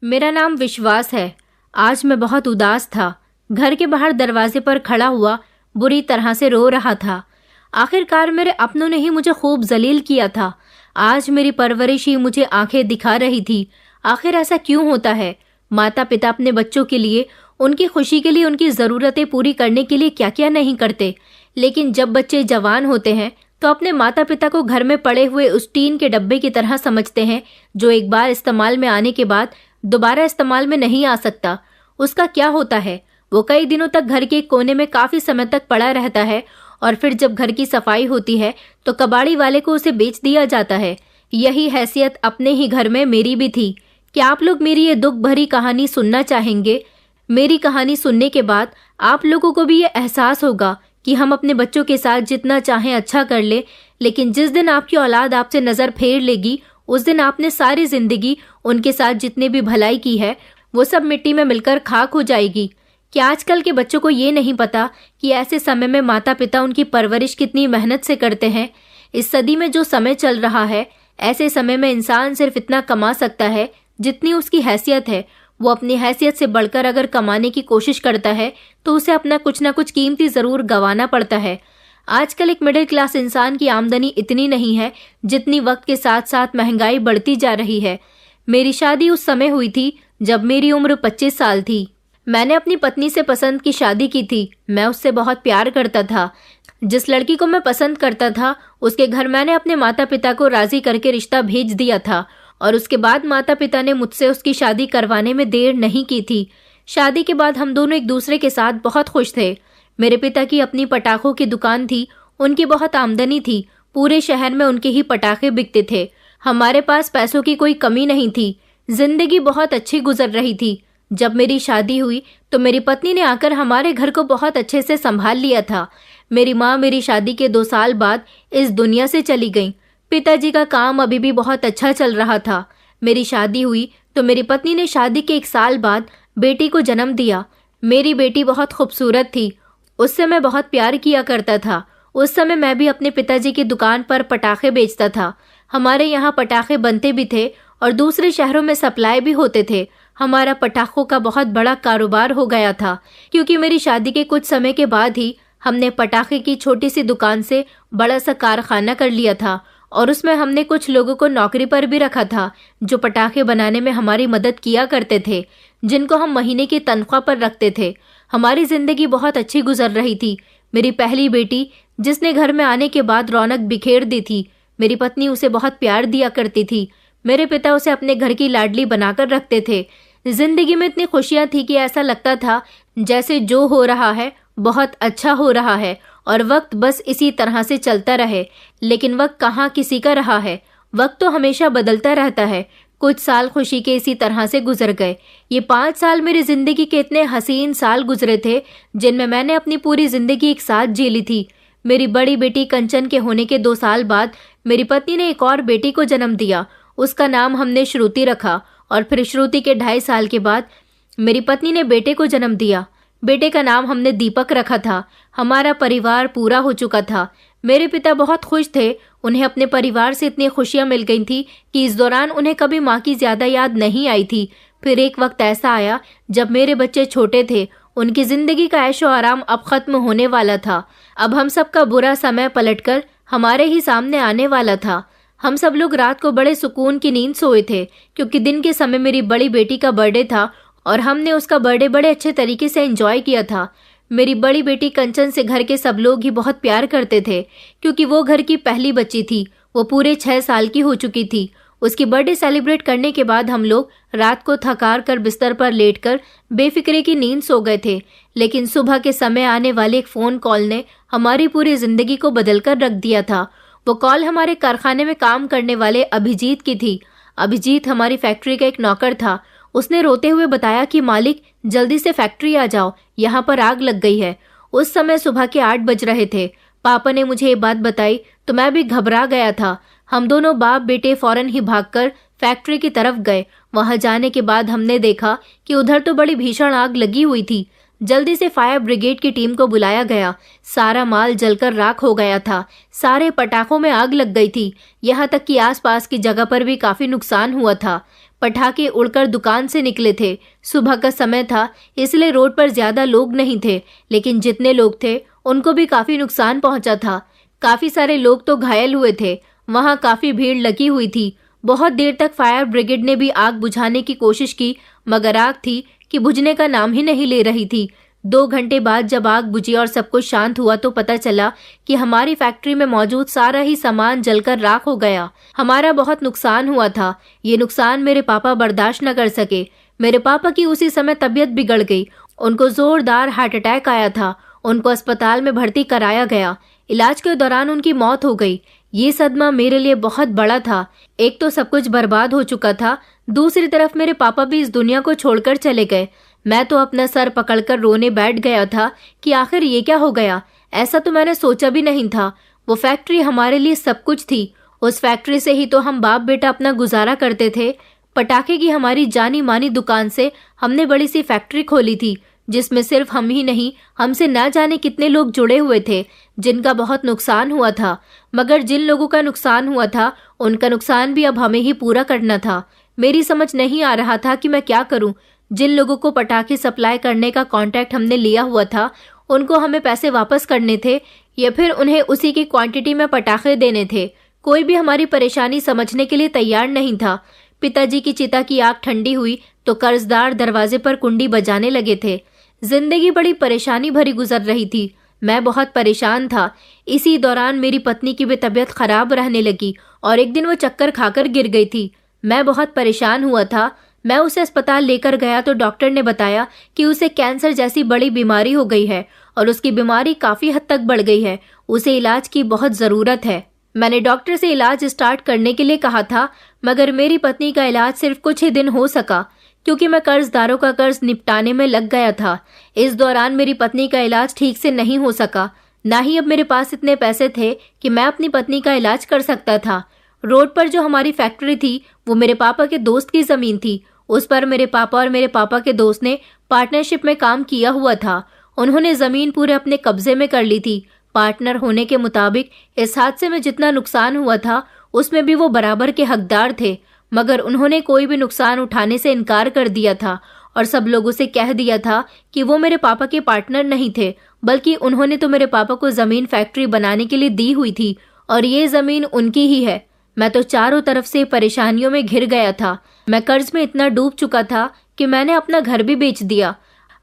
मेरा नाम विश्वास है। आज मैं बहुत उदास था। घर के बाहर दरवाजे पर खड़ा हुआ बुरी तरह से रो रहा था। आखिरकार मेरे अपनों ने ही मुझे खूब जलील किया था। आज मेरी परवरिश ही मुझे आंखें दिखा रही थी। आखिर ऐसा क्यों होता है? माता पिता अपने बच्चों के लिए, उनकी खुशी के लिए, उनकी ज़रूरतें पूरी करने के लिए क्या क्या नहीं करते। लेकिन जब बच्चे जवान होते हैं तो अपने माता पिता को घर में पड़े हुए उस टीन के डब्बे की तरह समझते हैं जो एक बार इस्तेमाल में आने के बाद दोबारा इस्तेमाल में नहीं आ सकता। उसका क्या होता है? वो कई दिनों तक घर के कोने में काफी समय तक पड़ा रहता है और फिर जब घर की सफाई होती है तो कबाड़ी वाले को उसे बेच दिया जाता है। यही हैसियत अपने ही घर में मेरी भी थी। क्या आप लोग मेरी ये दुख भरी कहानी सुनना चाहेंगे? मेरी कहानी सुनने के बाद आप लोगों को भी ये एहसास होगा कि हम अपने बच्चों के साथ जितना चाहें अच्छा कर ले, लेकिन जिस दिन आपकी औलाद आपसे नजर फेर लेगी उस दिन आपने सारी जिंदगी उनके साथ जितने भी भलाई की है वो सब मिट्टी में मिलकर खाक हो जाएगी। क्या आजकल के बच्चों को ये नहीं पता कि ऐसे समय में माता पिता उनकी परवरिश कितनी मेहनत से करते हैं? इस सदी में जो समय चल रहा है, ऐसे समय में इंसान सिर्फ इतना कमा सकता है जितनी उसकी हैसियत है। वो अपनी हैसियत से बढ़कर अगर कमाने की कोशिश करता है तो उसे अपना कुछ ना कुछ कीमती जरूर गंवाना पड़ता है। आजकल एक मिडिल क्लास इंसान की आमदनी इतनी नहीं है जितनी वक्त के साथ साथ महंगाई बढ़ती जा रही है। मेरी शादी उस समय हुई थी जब मेरी उम्र 25 साल थी। मैंने अपनी पत्नी से पसंद की शादी की थी। मैं उससे बहुत प्यार करता था। जिस लड़की को मैं पसंद करता था उसके घर मैंने अपने माता पिता को राजी करके रिश्ता भेज दिया था और उसके बाद माता पिता ने मुझसे उसकी शादी करवाने में देर नहीं की थी। शादी के बाद हम दोनों एक दूसरे के साथ बहुत खुश थे। मेरे पिता की अपनी पटाखों की दुकान थी। उनकी बहुत आमदनी थी। पूरे शहर में उनके ही पटाखे बिकते थे। हमारे पास पैसों की कोई कमी नहीं थी। जिंदगी बहुत अच्छी गुजर रही थी। जब मेरी शादी हुई तो मेरी पत्नी ने आकर हमारे घर को बहुत अच्छे से संभाल लिया था। मेरी माँ मेरी शादी के 2 साल बाद इस दुनिया से चली गई। पिताजी का काम अभी भी बहुत अच्छा चल रहा था। मेरी शादी हुई तो मेरी पत्नी ने शादी के 1 साल बाद बेटी को जन्म दिया। मेरी बेटी बहुत खूबसूरत थी। उससे मैं बहुत प्यार किया करता था। उस समय मैं भी अपने पिताजी की दुकान पर पटाखे बेचता था। हमारे यहाँ पटाखे बनते भी थे और दूसरे शहरों में सप्लाई भी होते थे। हमारा पटाखों का बहुत बड़ा कारोबार हो गया था क्योंकि मेरी शादी के कुछ समय के बाद ही हमने पटाखे की छोटी सी दुकान से बड़ा सा कारखाना कर लिया था और उसमें हमने कुछ लोगों को नौकरी पर भी रखा था जो पटाखे बनाने में हमारी मदद किया करते थे, जिनको हम महीने की तनख्वाह पर रखते थे। हमारी जिंदगी बहुत अच्छी गुजर रही थी। मेरी पहली बेटी जिसने घर में आने के बाद रौनक बिखेर दी थी। मेरी पत्नी उसे बहुत प्यार दिया करती थी। मेरे पिता उसे अपने घर की लाडली बनाकर रखते थे। जिंदगी में इतनी खुशियां थी कि ऐसा लगता था जैसे जो हो रहा है बहुत अच्छा हो रहा है और वक्त बस इसी तरह से चलता रहे। लेकिन वक्त कहाँ किसी का रहा है। वक्त तो हमेशा बदलता रहता है। कुछ साल खुशी के इसी तरह से गुजर गए। ये 5 साल मेरी जिंदगी के इतने हसीन साल गुजरे थे जिनमें मैंने अपनी पूरी जिंदगी एक साथ जी ली थी। मेरी बड़ी बेटी कंचन के होने के 2 साल बाद मेरी पत्नी ने एक और बेटी को जन्म दिया। उसका नाम हमने श्रुति रखा और फिर श्रुति के 2.5 साल के बाद मेरी पत्नी ने बेटे को जन्म दिया। बेटे का नाम हमने दीपक रखा था। हमारा परिवार पूरा हो चुका था। मेरे पिता बहुत खुश थे। उन्हें अपने परिवार से इतनी खुशियां मिल गई थी कि इस दौरान उन्हें कभी माँ की ज्यादा याद नहीं आई थी। फिर एक वक्त ऐसा आया जब मेरे बच्चे छोटे थे। उनकी जिंदगी का ऐशो आराम अब खत्म होने वाला था। अब हम सब का बुरा समय पलटकर हमारे ही सामने आने वाला था। हम सब लोग रात को बड़े सुकून की नींद सोए थे क्योंकि दिन के समय मेरी बड़ी बेटी का बर्थडे था और हमने उसका बर्थडे बड़े अच्छे तरीके से एंजॉय किया था। मेरी बड़ी बेटी कंचन से घर के सब लोग ही बहुत प्यार करते थे क्योंकि वो घर की पहली बच्ची थी। वो पूरे 6 साल की हो चुकी थी। उसकी बर्थडे सेलिब्रेट करने के बाद हम लोग रात को थकार कर बिस्तर पर लेटकर बेफिक्रे की नींद सो गए थे। लेकिन सुबह के समय आने वाले एक फोन कॉल ने हमारी पूरी जिंदगी को बदलकर रख दिया था। वो कॉल हमारे कारखाने में काम करने वाले अभिजीत की थी। अभिजीत हमारी फैक्ट्री का एक नौकर था। उसने रोते हुए बताया कि मालिक जल्दी से फैक्ट्री आ जाओ, यहाँ पर आग लग गई है। उस समय सुबह के 8 बज रहे थे। पापा ने मुझे ये बात बताई तो मैं भी घबरा गया था। हम दोनों बाप बेटे फौरन ही भागकर फैक्ट्री की तरफ गए। वहां जाने के बाद हमने देखा कि उधर तो बड़ी भीषण आग लगी हुई थी। जल्दी से फायर ब्रिगेड की टीम को बुलाया गया। सारा माल जलकर राख हो गया था। सारे पटाखों में आग लग गई थी। यहाँ तक कि आसपास की जगह पर भी काफी नुकसान हुआ था। पटाखे उड़कर दुकान से निकले थे। सुबह का समय था, इसलिए रोड पर ज्यादा लोग नहीं थे, लेकिन जितने लोग थे उनको भी काफी नुकसान पहुंचा था। काफी सारे लोग तो घायल हुए थे। वहां काफी भीड़ लगी हुई थी। बहुत देर तक फायर ब्रिगेड ने भी आग बुझाने की कोशिश की, मगर आग थी कि बुझने का नाम ही नहीं ले रही थी। 2 घंटे बाद जब आग बुझी और सब कुछ शांत हुआ तो पता चला कि हमारी फैक्ट्री में मौजूद सारा ही सामान जलकर राख हो गया। हमारा बहुत नुकसान हुआ था। ये नुकसान मेरे पापा बर्दाश्त न कर सके। मेरे पापा की उसी समय तबीयत बिगड़ गई। उनको जोरदार हार्ट अटैक आया था। उनको अस्पताल में भर्ती कराया गया। इलाज के दौरान उनकी मौत हो गई। ये सदमा मेरे लिए बहुत बड़ा था। एक तो सब कुछ बर्बाद हो चुका था, दूसरी तरफ मेरे पापा भी इस दुनिया को छोड़कर चले गए। मैं तो अपना सर पकड़कर रोने बैठ गया था कि आखिर ये क्या हो गया। ऐसा तो मैंने सोचा भी नहीं था। वो फैक्ट्री हमारे लिए सब कुछ थी। उस फैक्ट्री से ही तो हम बाप बेटा अपना गुजारा करते थे। पटाखे की हमारी जानी मानी दुकान से हमने बड़ी सी फैक्ट्री खोली थी, जिसमें सिर्फ हम ही नहीं, हमसे ना जाने कितने लोग जुड़े हुए थे, जिनका बहुत नुकसान हुआ था। मगर जिन लोगों का नुकसान हुआ था, उनका नुकसान भी अब हमें ही पूरा करना था। मेरी समझ नहीं आ रहा था कि मैं क्या करूं। जिन लोगों को पटाखे सप्लाई करने का कॉन्ट्रैक्ट हमने लिया हुआ था, उनको हमें पैसे वापस करने थे या फिर उन्हें उसी की क्वांटिटी में पटाखे देने थे। कोई भी हमारी परेशानी समझने के लिए तैयार नहीं था। पिताजी की चिता की आग ठंडी हुई तो कर्जदार दरवाजे पर कुंडी बजाने लगे थे। जिंदगी बड़ी परेशानी भरी गुजर रही थी। मैं बहुत परेशान था। इसी दौरान मेरी पत्नी की भी तबीयत खराब रहने लगी और एक दिन वो चक्कर खाकर गिर गई थी। मैं बहुत परेशान हुआ था। मैं उसे अस्पताल लेकर गया तो डॉक्टर ने बताया कि उसे कैंसर जैसी बड़ी बीमारी हो गई है और उसकी बीमारी काफी हद तक बढ़ गई है। उसे इलाज की बहुत जरूरत है। मैंने डॉक्टर से इलाज स्टार्ट करने के लिए कहा था, मगर मेरी पत्नी का इलाज सिर्फ कुछ ही दिन हो सका, क्योंकि मैं कर्जदारों का कर्ज निपटाने में लग गया था। इस दौरान मेरी पत्नी का इलाज ठीक से नहीं हो सका। ना ही अब मेरे पास इतने पैसे थे कि मैं अपनी पत्नी का इलाज कर सकता था। रोड पर जो हमारी फैक्ट्री थी, वो मेरे पापा के दोस्त की जमीन थी। उस पर मेरे पापा और मेरे पापा के दोस्त ने पार्टनरशिप में काम किया हुआ था। उन्होंने जमीन पूरे अपने कब्जे में कर ली थी। पार्टनर होने के मुताबिक इस हादसे में जितना नुकसान हुआ था, उसमें भी वो बराबर के हकदार थे। मगर उन्होंने कोई भी नुकसान उठाने से इनकार कर दिया था और सब लोगों से कह दिया था कि वो मेरे पापा के पार्टनर नहीं थे, बल्कि उन्होंने तो मेरे पापा को जमीन फैक्ट्री बनाने के लिए दी हुई थी और ये जमीन उनकी ही है। मैं तो चारों तरफ से परेशानियों में घिर गया था। मैं कर्ज में इतना डूब चुका था कि मैंने अपना घर भी बेच दिया।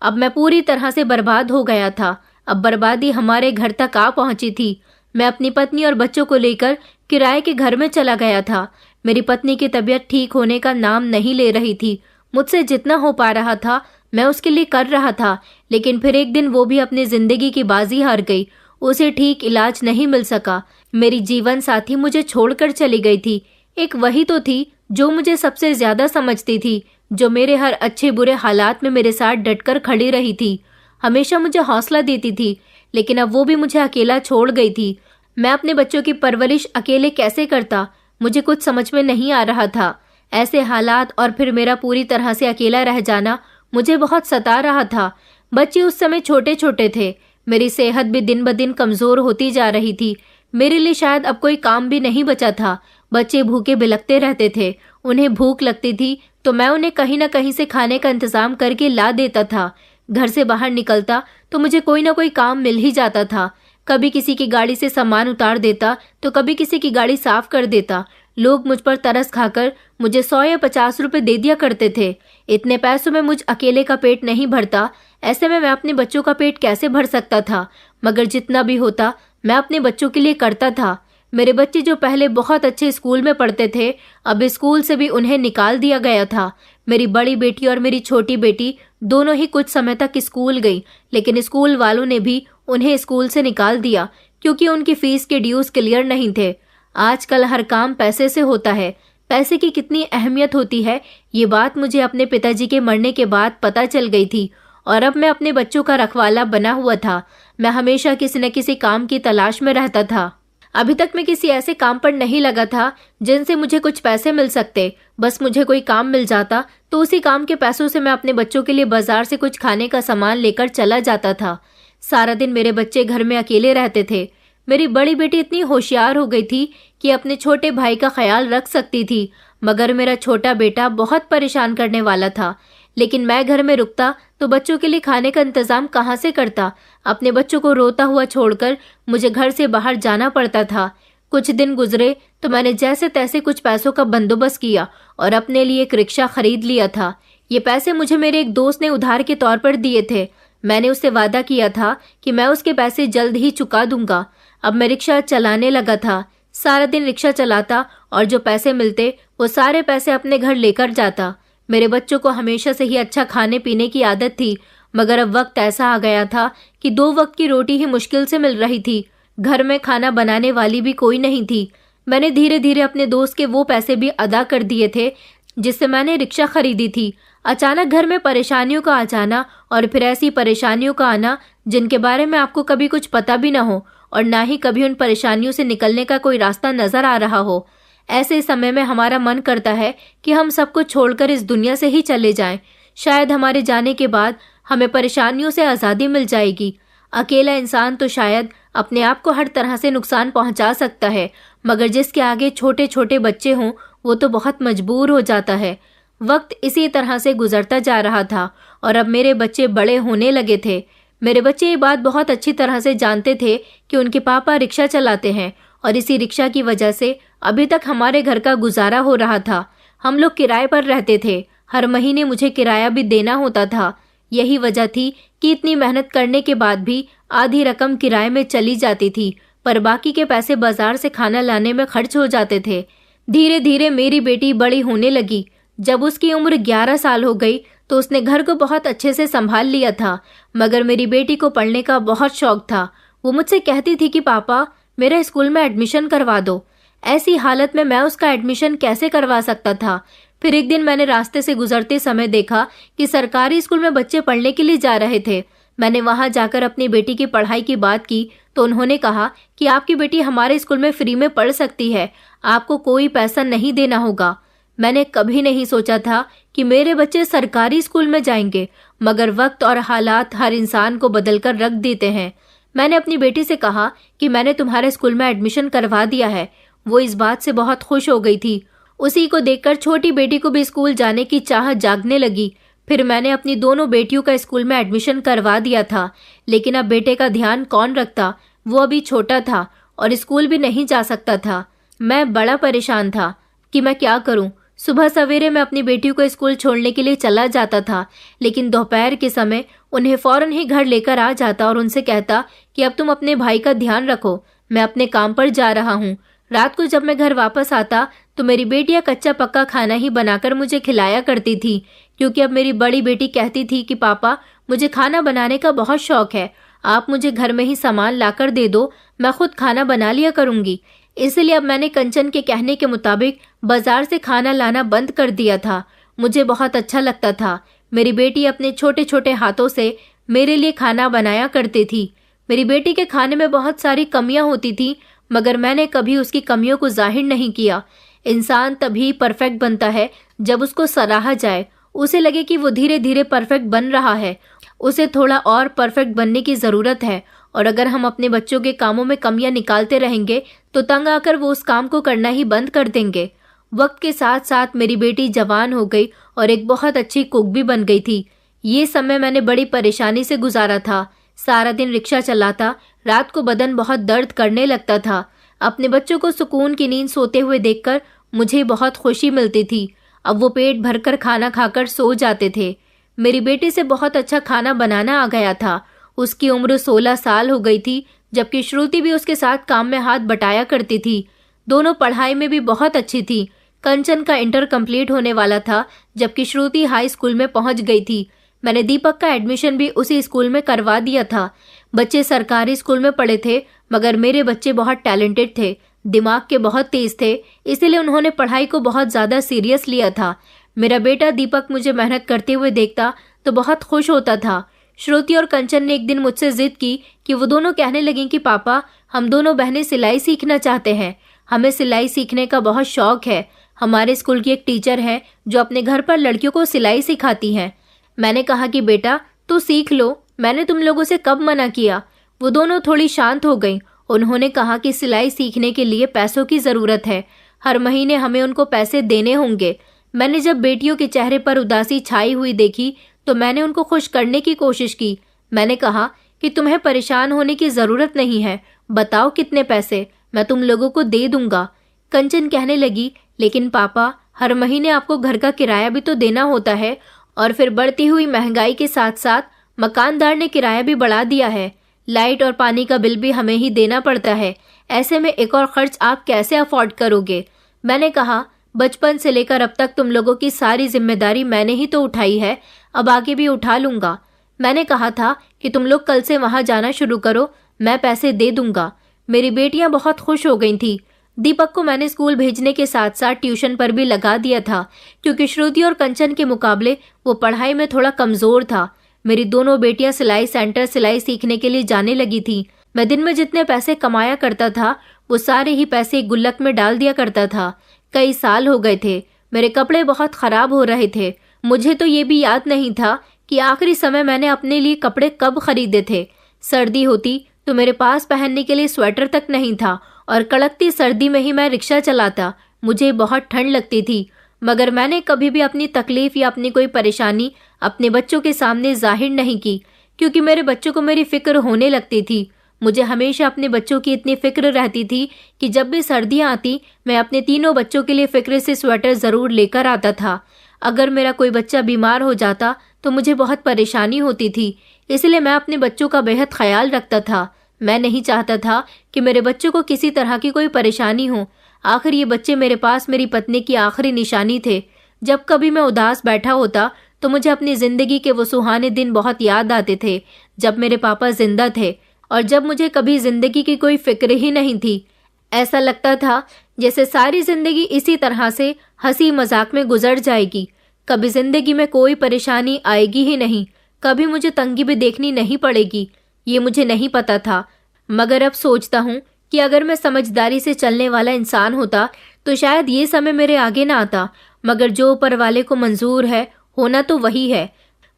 अब मैं पूरी तरह से बर्बाद हो गया था। अब बर्बादी हमारे घर तक आ पहुंची थी। मैं अपनी पत्नी और बच्चों को लेकर किराए के घर में चला गया था। मेरी पत्नी की तबीयत ठीक होने का नाम नहीं ले रही थी। मुझसे जितना हो पा रहा था मैं उसके लिए कर रहा था, लेकिन फिर एक दिन वो भी अपनी जिंदगी की बाजी हार गई। उसे ठीक इलाज नहीं मिल सका। मेरी जीवन साथी मुझे छोड़कर चली गई थी। एक वही तो थी जो मुझे सबसे ज्यादा समझती थी, जो मेरे हर अच्छे बुरे हालात में मेरे साथ डटकर खड़ी रही थी, हमेशा मुझे हौसला देती थी। लेकिन अब वो भी मुझे अकेला छोड़ गई थी। मैं अपने बच्चों की परवरिश अकेले कैसे करता, मुझे कुछ समझ में नहीं आ रहा था। ऐसे हालात और फिर मेरा पूरी तरह से अकेला रह जाना मुझे बहुत सता रहा था। बच्चे उस समय छोटे छोटे थे। मेरी सेहत भी दिन ब दिन कमजोर होती जा रही थी। मेरे लिए शायद अब कोई काम भी नहीं बचा था। बच्चे भूखे बिलखते रहते थे। उन्हें भूख लगती थी तो मैं उन्हें कहीं न कहीं से खाने का इंतजाम करके ला देता था। घर से बाहर निकलता तो मुझे कोई ना कोई काम मिल ही जाता था। कभी किसी की गाड़ी से सामान उतार देता तो कभी किसी की गाड़ी साफ कर देता। लोग मुझ पर तरस खाकर मुझे 100 या 50 रुपए दे दिया करते थे। इतने पैसों में मुझ अकेले का पेट नहीं भरता। ऐसे में मैं अपने बच्चों का पेट कैसे भर सकता था? मगर जितना भी होता मैं अपने बच्चों के लिए करता था। मेरे बच्चे जो पहले बहुत अच्छे स्कूल में पढ़ते थे, अब स्कूल से भी उन्हें निकाल दिया गया था। मेरी बड़ी बेटी और मेरी छोटी बेटी दोनों ही कुछ समय तक स्कूल गई, लेकिन स्कूल वालों ने भी उन्हें स्कूल से निकाल दिया क्योंकि उनकी फीस के ड्यूज क्लियर नहीं थे। आजकल हर काम पैसे से होता है। पैसे की कितनी अहमियत होती है, ये बात मुझे अपने पिताजी के मरने के बाद पता चल गई थी। और अब मैं अपने बच्चों का रखवाला बना हुआ था। मैं हमेशा किसी न किसी काम की तलाश में रहता था। अभी तक मैं किसी ऐसे काम पर नहीं लगा था जिनसे मुझे कुछ पैसे मिल सकते। बस मुझे कोई काम मिल जाता तो उसी काम के पैसों से मैं अपने बच्चों के लिए बाजार से कुछ खाने का सामान लेकर चला जाता था। सारा दिन मेरे बच्चे घर में अकेले रहते थे। मेरी बड़ी बेटी इतनी होशियार हो गई थी कि अपने छोटे भाई का ख्याल रख सकती थी। मगर मेरा छोटा बेटा बहुत परेशान करने वाला था। लेकिन मैं घर में रुकता तो बच्चों के लिए खाने का इंतजाम कहाँ से करता। अपने बच्चों को रोता हुआ छोड़कर मुझे घर से बाहर जाना पड़ता था। कुछ दिन गुजरे तो मैंने जैसे तैसे कुछ पैसों का बंदोबस्त किया और अपने लिए एक रिक्शा खरीद लिया था। ये पैसे मुझे मेरे एक दोस्त ने उधार के तौर पर दिए थे। मैंने उससे वादा किया था कि मैं उसके पैसे जल्द ही चुका दूंगा। अब मैं रिक्शा चलाने लगा था। सारा दिन रिक्शा चलाता और जो पैसे मिलते वो सारे पैसे अपने घर लेकर जाता। मेरे बच्चों को हमेशा से ही अच्छा खाने पीने की आदत थी, मगर अब वक्त ऐसा आ गया था कि 2 वक्त की रोटी ही मुश्किल से मिल रही थी। घर में खाना बनाने वाली भी कोई नहीं थी। मैंने धीरे धीरे अपने दोस्त के वो पैसे भी अदा कर दिए थे जिससे मैंने रिक्शा खरीदी थी। अचानक घर में परेशानियों का आ जाना और फिर ऐसी परेशानियों का आना जिनके बारे में आपको कभी कुछ पता भी ना हो और ना ही कभी उन परेशानियों से निकलने का कोई रास्ता नजर आ रहा हो। ऐसे समय में हमारा मन करता है कि हम सब कुछ छोड़कर इस दुनिया से ही चले जाएं। शायद हमारे जाने के बाद हमें परेशानियों से आज़ादी मिल जाएगी। अकेला इंसान तो शायद अपने आप को हर तरह से नुकसान पहुंचा सकता है, मगर जिसके आगे छोटे छोटे बच्चे हों वो तो बहुत मजबूर हो जाता है। वक्त इसी तरह से गुजरता जा रहा था और अब मेरे बच्चे बड़े होने लगे थे। मेरे बच्चे ये बात बहुत अच्छी तरह से जानते थे कि उनके पापा रिक्शा चलाते हैं और इसी रिक्शा की वजह से अभी तक हमारे घर का गुजारा हो रहा था। हम लोग किराए पर रहते थे। हर महीने मुझे किराया भी देना होता था। यही वजह थी कि इतनी मेहनत करने के बाद भी आधी रकम किराए में चली जाती थी, पर बाकी के पैसे बाजार से खाना लाने में खर्च हो जाते थे। धीरे धीरे मेरी बेटी बड़ी होने लगी। जब उसकी उम्र 11 साल हो गई तो उसने घर को बहुत अच्छे से संभाल लिया था, मगर मेरी बेटी को पढ़ने का बहुत शौक था। वो मुझसे कहती थी कि पापा मेरा स्कूल में एडमिशन करवा दो। ऐसी हालत में मैं उसका एडमिशन कैसे करवा सकता था। फिर एक दिन मैंने रास्ते से गुजरते समय देखा कि सरकारी स्कूल में बच्चे पढ़ने के लिए जा रहे थे। मैंने वहां जाकर अपनी बेटी की पढ़ाई की बात की तो उन्होंने कहा कि आपकी बेटी हमारे स्कूल में फ्री में पढ़ सकती है, आपको कोई पैसा नहीं देना होगा। मैंने कभी नहीं सोचा था कि मेरे बच्चे सरकारी स्कूल में जाएंगे, मगर वक्त और हालात हर इंसान को बदलकर रख देते हैं। मैंने अपनी बेटी से कहा कि मैंने तुम्हारे स्कूल में एडमिशन करवा दिया है। वो इस बात से बहुत खुश हो गई थी। उसी को देखकर छोटी बेटी को भी स्कूल जाने की चाह जागने लगी। फिर मैंने अपनी दोनों बेटियों का स्कूल में एडमिशन करवा दिया था, लेकिन अब बेटे का ध्यान कौन रखता। वो अभी छोटा था और स्कूल भी नहीं जा सकता था। मैं बड़ा परेशान था कि मैं क्या करूं। सुबह सवेरे मैं अपनी बेटियों को स्कूल छोड़ने के लिए चला जाता था, लेकिन दोपहर के समय उन्हें फौरन ही घर लेकर आ जाता और उनसे कहता कि अब तुम अपने भाई का ध्यान रखो, मैं अपने काम पर जा रहा हूँ। रात को जब मैं घर वापस आता तो मेरी बेटियां कच्चा पक्का खाना ही बनाकर मुझे खिलाया करती थी, क्योंकि अब मेरी बड़ी बेटी कहती थी कि पापा मुझे खाना बनाने का बहुत शौक है, आप मुझे घर में ही सामान लाकर दे दो, मैं खुद खाना बना लिया करूंगी। इसलिए अब मैंने कंचन के कहने के मुताबिक बाजार से खाना लाना बंद कर दिया था। मुझे बहुत अच्छा लगता था। मेरी बेटी अपने छोटे छोटे हाथों से मेरे लिए खाना बनाया करती थी। मेरी बेटी के खाने में बहुत सारी कमियां होती थी, मगर मैंने कभी उसकी कमियों को जाहिर नहीं किया। इंसान तभी परफेक्ट बनता है जब उसको सराहा जाए, उसे लगे कि वो धीरे धीरे परफेक्ट बन रहा है। उसे थोड़ा और परफेक्ट बनने की ज़रूरत है, और अगर हम अपने बच्चों के कामों में कमियां निकालते रहेंगे तो तंग आकर वो उस काम को करना ही बंद कर देंगे। वक्त के साथ साथ मेरी बेटी जवान हो गई और एक बहुत अच्छी कुक भी बन गई थी। ये समय मैंने बड़ी परेशानी से गुजारा था। सारा दिन रिक्शा चलाता, रात को बदन बहुत दर्द करने लगता था। अपने बच्चों को सुकून की नींद सोते हुए देखकर मुझे बहुत खुशी मिलती थी। अब वो पेट भरकर खाना खाकर सो जाते थे। मेरी बेटी से बहुत अच्छा खाना बनाना आ गया था। उसकी उम्र 16 साल हो गई थी, जबकि श्रुति भी उसके साथ काम में हाथ बटाया करती थी। दोनों पढ़ाई में भी बहुत अच्छी थी। कंचन का इंटर कंप्लीट होने वाला था, जबकि श्रुति हाई स्कूल में पहुंच गई थी। मैंने दीपक का एडमिशन भी उसी स्कूल में करवा दिया था। बच्चे सरकारी स्कूल में पढ़े थे, मगर मेरे बच्चे बहुत टैलेंटेड थे, दिमाग के बहुत तेज थे, इसलिए उन्होंने पढ़ाई को बहुत ज़्यादा सीरियस लिया था। मेरा बेटा दीपक मुझे मेहनत करते हुए देखता तो बहुत खुश होता था। श्रुति और कंचन ने एक दिन मुझसे जिद की कि वो दोनों कहने लगीं कि पापा हम दोनों बहनें सिलाई सीखना चाहते हैं, हमें सिलाई सीखने का बहुत शौक है। हमारे स्कूल की एक टीचर है जो अपने घर पर लड़कियों को सिलाई सिखाती हैं। मैंने कहा कि बेटा तू सीख लो, मैंने तुम लोगों से कब मना किया। वो दोनों थोड़ी शांत हो गईं। उन्होंने कहा कि सिलाई सीखने के लिए पैसों की ज़रूरत है, हर महीने हमें उनको पैसे देने होंगे। मैंने जब बेटियों के चेहरे पर उदासी छाई हुई देखी तो मैंने उनको खुश करने की कोशिश की। मैंने कहा कि तुम्हें परेशान होने की ज़रूरत नहीं है, बताओ कितने पैसे, मैं तुम लोगों को दे दूंगा। कंचन कहने लगी, लेकिन पापा, हर महीने आपको घर का किराया भी तो देना होता है, और फिर बढ़ती हुई महंगाई के साथ साथ मकानदार ने किराया भी बढ़ा दिया है। लाइट और पानी का बिल भी हमें ही देना पड़ता है। ऐसे में एक और खर्च आप कैसे अफोर्ड करोगे? मैंने कहा, बचपन से लेकर अब तक तुम लोगों की सारी जिम्मेदारी मैंने ही तो उठाई है, अब आगे भी उठा लूंगा। मैंने कहा था कि तुम लोग कल से वहां जाना शुरू करो, मैं पैसे दे दूंगा। मेरी बेटियां बहुत खुश हो गई थी। दीपक को मैंने स्कूल भेजने के साथ साथ ट्यूशन पर भी लगा दिया था, क्योंकि श्रुति और कंचन के मुकाबले वो पढ़ाई में थोड़ा कमजोर था। मेरी दोनों बेटियां सिलाई सेंटर सिलाई सीखने के लिए जाने लगी थी। मैं दिन में जितने पैसे कमाया करता था वो सारे ही पैसे गुल्लक में डाल दिया करता था। कई साल हो गए थे, मेरे कपड़े बहुत खराब हो रहे थे। मुझे तो ये भी याद नहीं था कि आखिरी समय मैंने अपने लिए कपड़े कब खरीदे थे। सर्दी होती तो मेरे पास पहनने के लिए स्वेटर तक नहीं था, और कड़कती सर्दी में ही मैं रिक्शा चलाता। मुझे बहुत ठंड लगती थी, मगर मैंने कभी भी अपनी तकलीफ या अपनी कोई परेशानी अपने बच्चों के सामने जाहिर नहीं की, क्योंकि मेरे बच्चों को मेरी फिक्र होने लगती थी। मुझे हमेशा अपने बच्चों की इतनी फिक्र रहती थी कि जब भी सर्दियां आती मैं अपने तीनों बच्चों के लिए फिक्र से स्वेटर ज़रूर लेकर आता था। अगर मेरा कोई बच्चा बीमार हो जाता तो मुझे बहुत परेशानी होती थी, इसलिए मैं अपने बच्चों का बेहद ख्याल रखता था। मैं नहीं चाहता था कि मेरे बच्चों को किसी तरह की कोई परेशानी हो। आखिर ये बच्चे मेरे पास मेरी पत्नी की आखिरी निशानी थे। जब कभी मैं उदास बैठा होता तो मुझे अपनी ज़िंदगी के वो सुहाने दिन बहुत याद आते थे जब मेरे पापा जिंदा थे, और जब मुझे कभी ज़िंदगी की कोई फिक्र ही नहीं थी। ऐसा लगता था जैसे सारी ज़िंदगी इसी तरह से हंसी मजाक में गुजर जाएगी, कभी ज़िंदगी में कोई परेशानी आएगी ही नहीं, कभी मुझे तंगी भी देखनी नहीं पड़ेगी। ये मुझे नहीं पता था, मगर अब सोचता हूँ कि अगर मैं समझदारी से चलने वाला इंसान होता तो शायद ये समय मेरे आगे ना आता, मगर जो ऊपर वाले को मंजूर है होना तो वही है।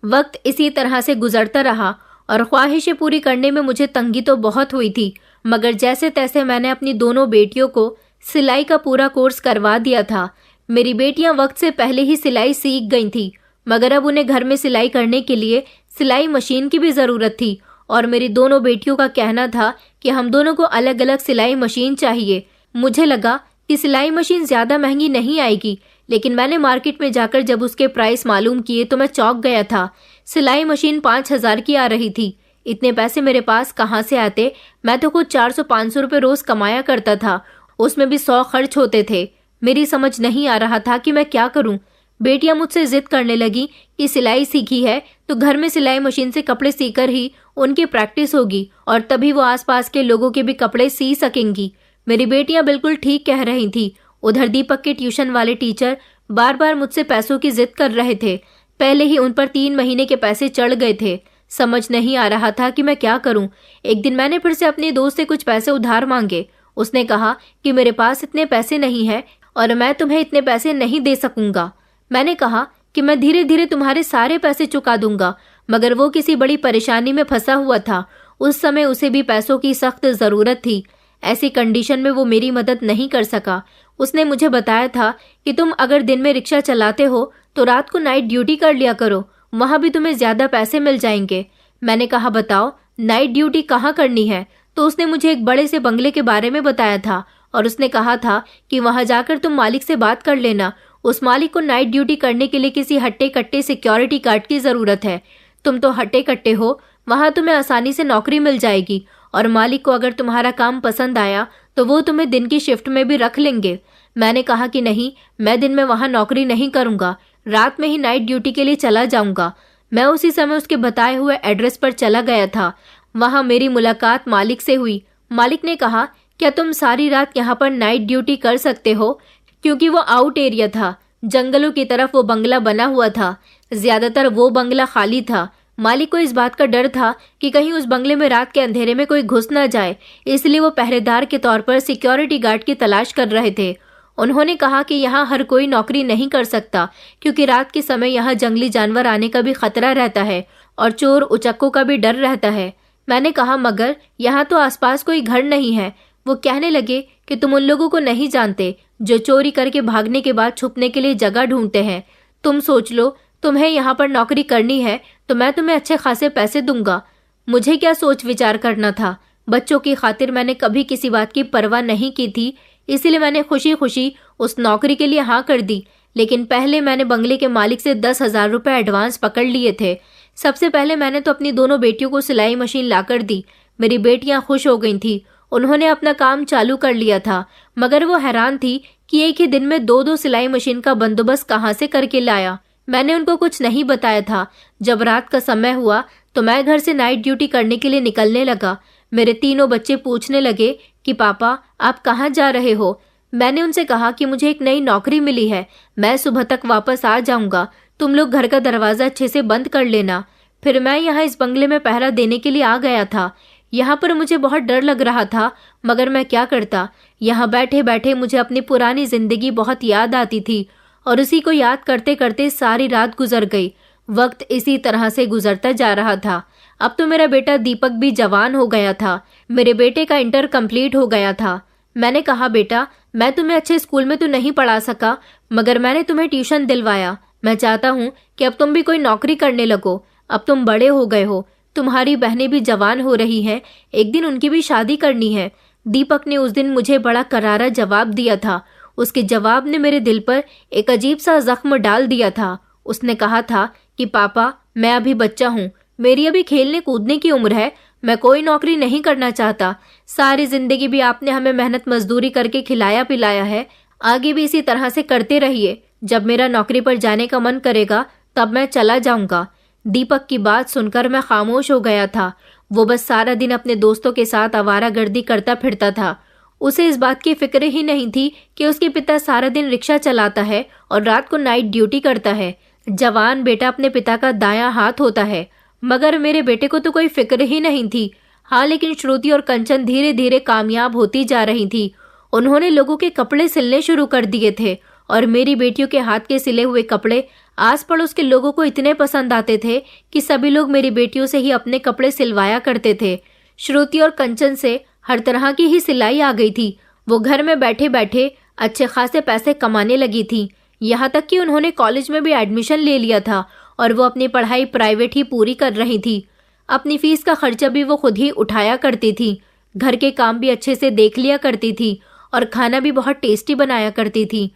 वक्त इसी तरह से गुजरता रहा और ख्वाहिशें पूरी करने में मुझे तंगी तो बहुत हुई थी, मगर जैसे तैसे मैंने अपनी दोनों बेटियों को सिलाई का पूरा कोर्स करवा दिया था। मेरी बेटियां वक्त से पहले ही सिलाई सीख गई थी, मगर अब उन्हें घर में सिलाई करने के लिए सिलाई मशीन की भी ज़रूरत थी, और मेरी दोनों बेटियों का कहना था कि हम दोनों को अलग अलग सिलाई मशीन चाहिए। मुझे लगा कि सिलाई मशीन ज़्यादा महंगी नहीं आएगी, लेकिन मैंने मार्केट में जाकर जब उसके प्राइस मालूम किए तो मैं चौंक गया था। सिलाई मशीन 5,000 की आ रही थी। इतने पैसे मेरे पास कहाँ से आते? मैं तो कुछ 400-500 रुपये रोज़ कमाया करता था, उसमें भी 100 खर्च होते थे। मेरी समझ नहीं आ रहा था कि मैं क्या करूं। बेटियां मुझसे जिद करने लगी कि सिलाई सीखी है तो घर में सिलाई मशीन से कपड़े सीकर ही उनकी प्रैक्टिस होगी, और तभी वो आसपास के लोगों के भी कपड़े सी सकेंगी। मेरी बेटियां बिल्कुल ठीक कह रही थी। उधर दीपक के ट्यूशन वाले टीचर बार बार मुझसे पैसों की जिद कर रहे थे। पहले ही उन पर 3 महीने के पैसे चढ़ गए थे। समझ नहीं आ रहा था कि मैं क्या करूं। एक दिन मैंने फिर से अपने दोस्त से कुछ पैसे उधार मांगे। उसने कहा कि मेरे पास इतने पैसे नहीं है और मैं तुम्हें इतने पैसे नहीं दे सकूंगा। मैंने कहा कि मैं धीरे धीरे तुम्हारे सारे पैसे चुका दूंगा, मगर वो किसी बड़ी परेशानी में फंसा हुआ था। उस समय उसे भी पैसों की सख्त ज़रूरत थी। ऐसी कंडीशन में वो मेरी मदद नहीं कर सका। उसने मुझे बताया था कि तुम अगर दिन में रिक्शा चलाते हो तो रात को नाइट ड्यूटी कर लिया करो, वहाँ भी तुम्हें ज़्यादा पैसे मिल जाएंगे। मैंने कहा बताओ नाइट ड्यूटी कहाँ करनी है? तो उसने मुझे एक बड़े से बंगले के बारे में बताया था, और उसने कहा था कि वहाँ जाकर तुम मालिक से बात कर लेना। उस मालिक को नाइट ड्यूटी करने के लिए किसी हट्टे कट्टे सिक्योरिटी गार्ड की ज़रूरत है। तुम तो हट्टे कट्टे हो, वहाँ तुम्हें आसानी से नौकरी मिल जाएगी, और मालिक को अगर तुम्हारा काम पसंद आया तो वो तुम्हें दिन की शिफ्ट में भी रख लेंगे। मैंने कहा कि नहीं, मैं दिन में वहाँ नौकरी नहीं करूँगा, रात में ही नाइट ड्यूटी के लिए चला जाऊँगा। मैं उसी समय उसके बताए हुए एड्रेस पर चला गया था। वहाँ मेरी मुलाकात मालिक से हुई। मालिक ने कहा, क्या तुम सारी रात यहाँ पर नाइट ड्यूटी कर सकते हो? क्योंकि वो आउट एरिया था, जंगलों की तरफ वो बंगला बना हुआ था। ज्यादातर वो बंगला खाली था। मालिक को इस बात का डर था कि कहीं उस बंगले में रात के अंधेरे में कोई घुस ना जाए, इसलिए वो पहरेदार के तौर पर सिक्योरिटी गार्ड की तलाश कर रहे थे। उन्होंने कहा कि यहाँ हर कोई नौकरी नहीं कर सकता, क्योंकि रात के समय यहाँ जंगली जानवर आने का भी खतरा रहता है और चोर उचक्कों का भी डर रहता है। मैंने कहा मगर यहाँ तो आसपास कोई घर नहीं है, वो कहने लगे कि तुम उन लोगों को नहीं जानते जो चोरी करके भागने के बाद छुपने के लिए जगह ढूंढते हैं। तुम सोच लो, तुम्हें यहाँ पर नौकरी करनी है तो मैं तुम्हें अच्छे खासे पैसे दूंगा। मुझे क्या सोच विचार करना था। बच्चों की खातिर मैंने कभी किसी बात की परवाह नहीं की थी, इसीलिए मैंने खुशी खुशी उस नौकरी के लिए हाँ कर दी। लेकिन पहले मैंने बंगले के मालिक से 10,000 रुपये एडवांस पकड़ लिए थे। सबसे पहले मैंने तो अपनी दोनों बेटियों को सिलाई मशीन लाकर दी। मेरी बेटियां खुश हो गई थी, उन्होंने अपना काम चालू कर लिया था, मगर वो हैरान थी कि एक ही दिन में 2-2 सिलाई मशीन का बंदोबस्त कहाँ से करके लाया। मैंने उनको कुछ नहीं बताया था। जब रात का समय हुआ तो मैं घर से नाइट ड्यूटी करने के लिए निकलने लगा। मेरे तीनों बच्चे पूछने लगे कि पापा आप कहाँ जा रहे हो। मैंने उनसे कहा कि मुझे एक नई नौकरी मिली है, मैं सुबह तक वापस आ जाऊंगा, तुम लोग घर का दरवाजा अच्छे से बंद कर लेना। फिर मैं यहाँ इस बंगले में पहरा देने के लिए आ गया था। यहाँ पर मुझे बहुत डर लग रहा था, मगर मैं क्या करता। यहाँ बैठे बैठे मुझे अपनी पुरानी जिंदगी बहुत याद आती थी और उसी को याद करते करते सारी रात गुजर गई। वक्त इसी तरह से गुजरता जा रहा था। अब तो मेरा बेटा दीपक भी जवान हो गया था। मेरे बेटे का इंटर कंप्लीट हो गया था। मैंने कहा बेटा, मैं तुम्हें अच्छे स्कूल में तो नहीं पढ़ा सका, मगर मैंने तुम्हें ट्यूशन दिलवाया। मैं चाहता हूँ कि अब तुम भी कोई नौकरी करने लगो। अब तुम बड़े हो गए हो, तुम्हारी बहनें भी जवान हो रही हैं, एक दिन उनकी भी शादी करनी है। दीपक ने उस दिन मुझे बड़ा करारा जवाब दिया था। उसके जवाब ने मेरे दिल पर एक अजीब सा जख्म डाल दिया था। उसने कहा था कि पापा मैं अभी बच्चा हूँ, मेरी अभी खेलने कूदने की उम्र है, मैं कोई नौकरी नहीं करना चाहता। सारी जिंदगी भी आपने हमें मेहनत मजदूरी करके खिलाया पिलाया है, आगे भी इसी तरह से करते रहिए। जब मेरा नौकरी पर जाने का मन करेगा तब मैं चला जाऊंगा। दीपक की बात सुनकर मैं खामोश हो गया था। वो बस सारा दिन अपने दोस्तों के साथ आवारागर्दी करता फिरता था। उसे इस बात की फिक्र ही नहीं थी कि उसके पिता सारा दिन रिक्शा चलाता है और रात को नाइट ड्यूटी करता है। जवान बेटा अपने पिता का दायां हाथ होता है, मगर मेरे बेटे को तो कोई फिक्र ही नहीं थी। हाँ, लेकिन श्रुति और कंचन धीरे धीरे कामयाब होती जा रही थी। उन्होंने लोगों के कपड़े सिलने शुरू कर दिए थे और मेरी बेटियों के हाथ के सिले हुए कपड़े आस पड़ोस के लोगों को इतने पसंद आते थे कि सभी लोग मेरी बेटियों से ही अपने कपड़े सिलवाया करते थे। श्रुति और कंचन से हर तरह की ही सिलाई आ गई थी। वो घर में बैठे बैठे अच्छे खासे पैसे कमाने लगी थी। यहाँ तक कि उन्होंने कॉलेज में भी एडमिशन ले लिया था और वो अपनी पढ़ाई प्राइवेट ही पूरी कर रही थी। अपनी फीस का खर्चा भी वो खुद ही उठाया करती थी। घर के काम भी अच्छे से देख लिया करती थी और खाना भी बहुत टेस्टी बनाया करती थी।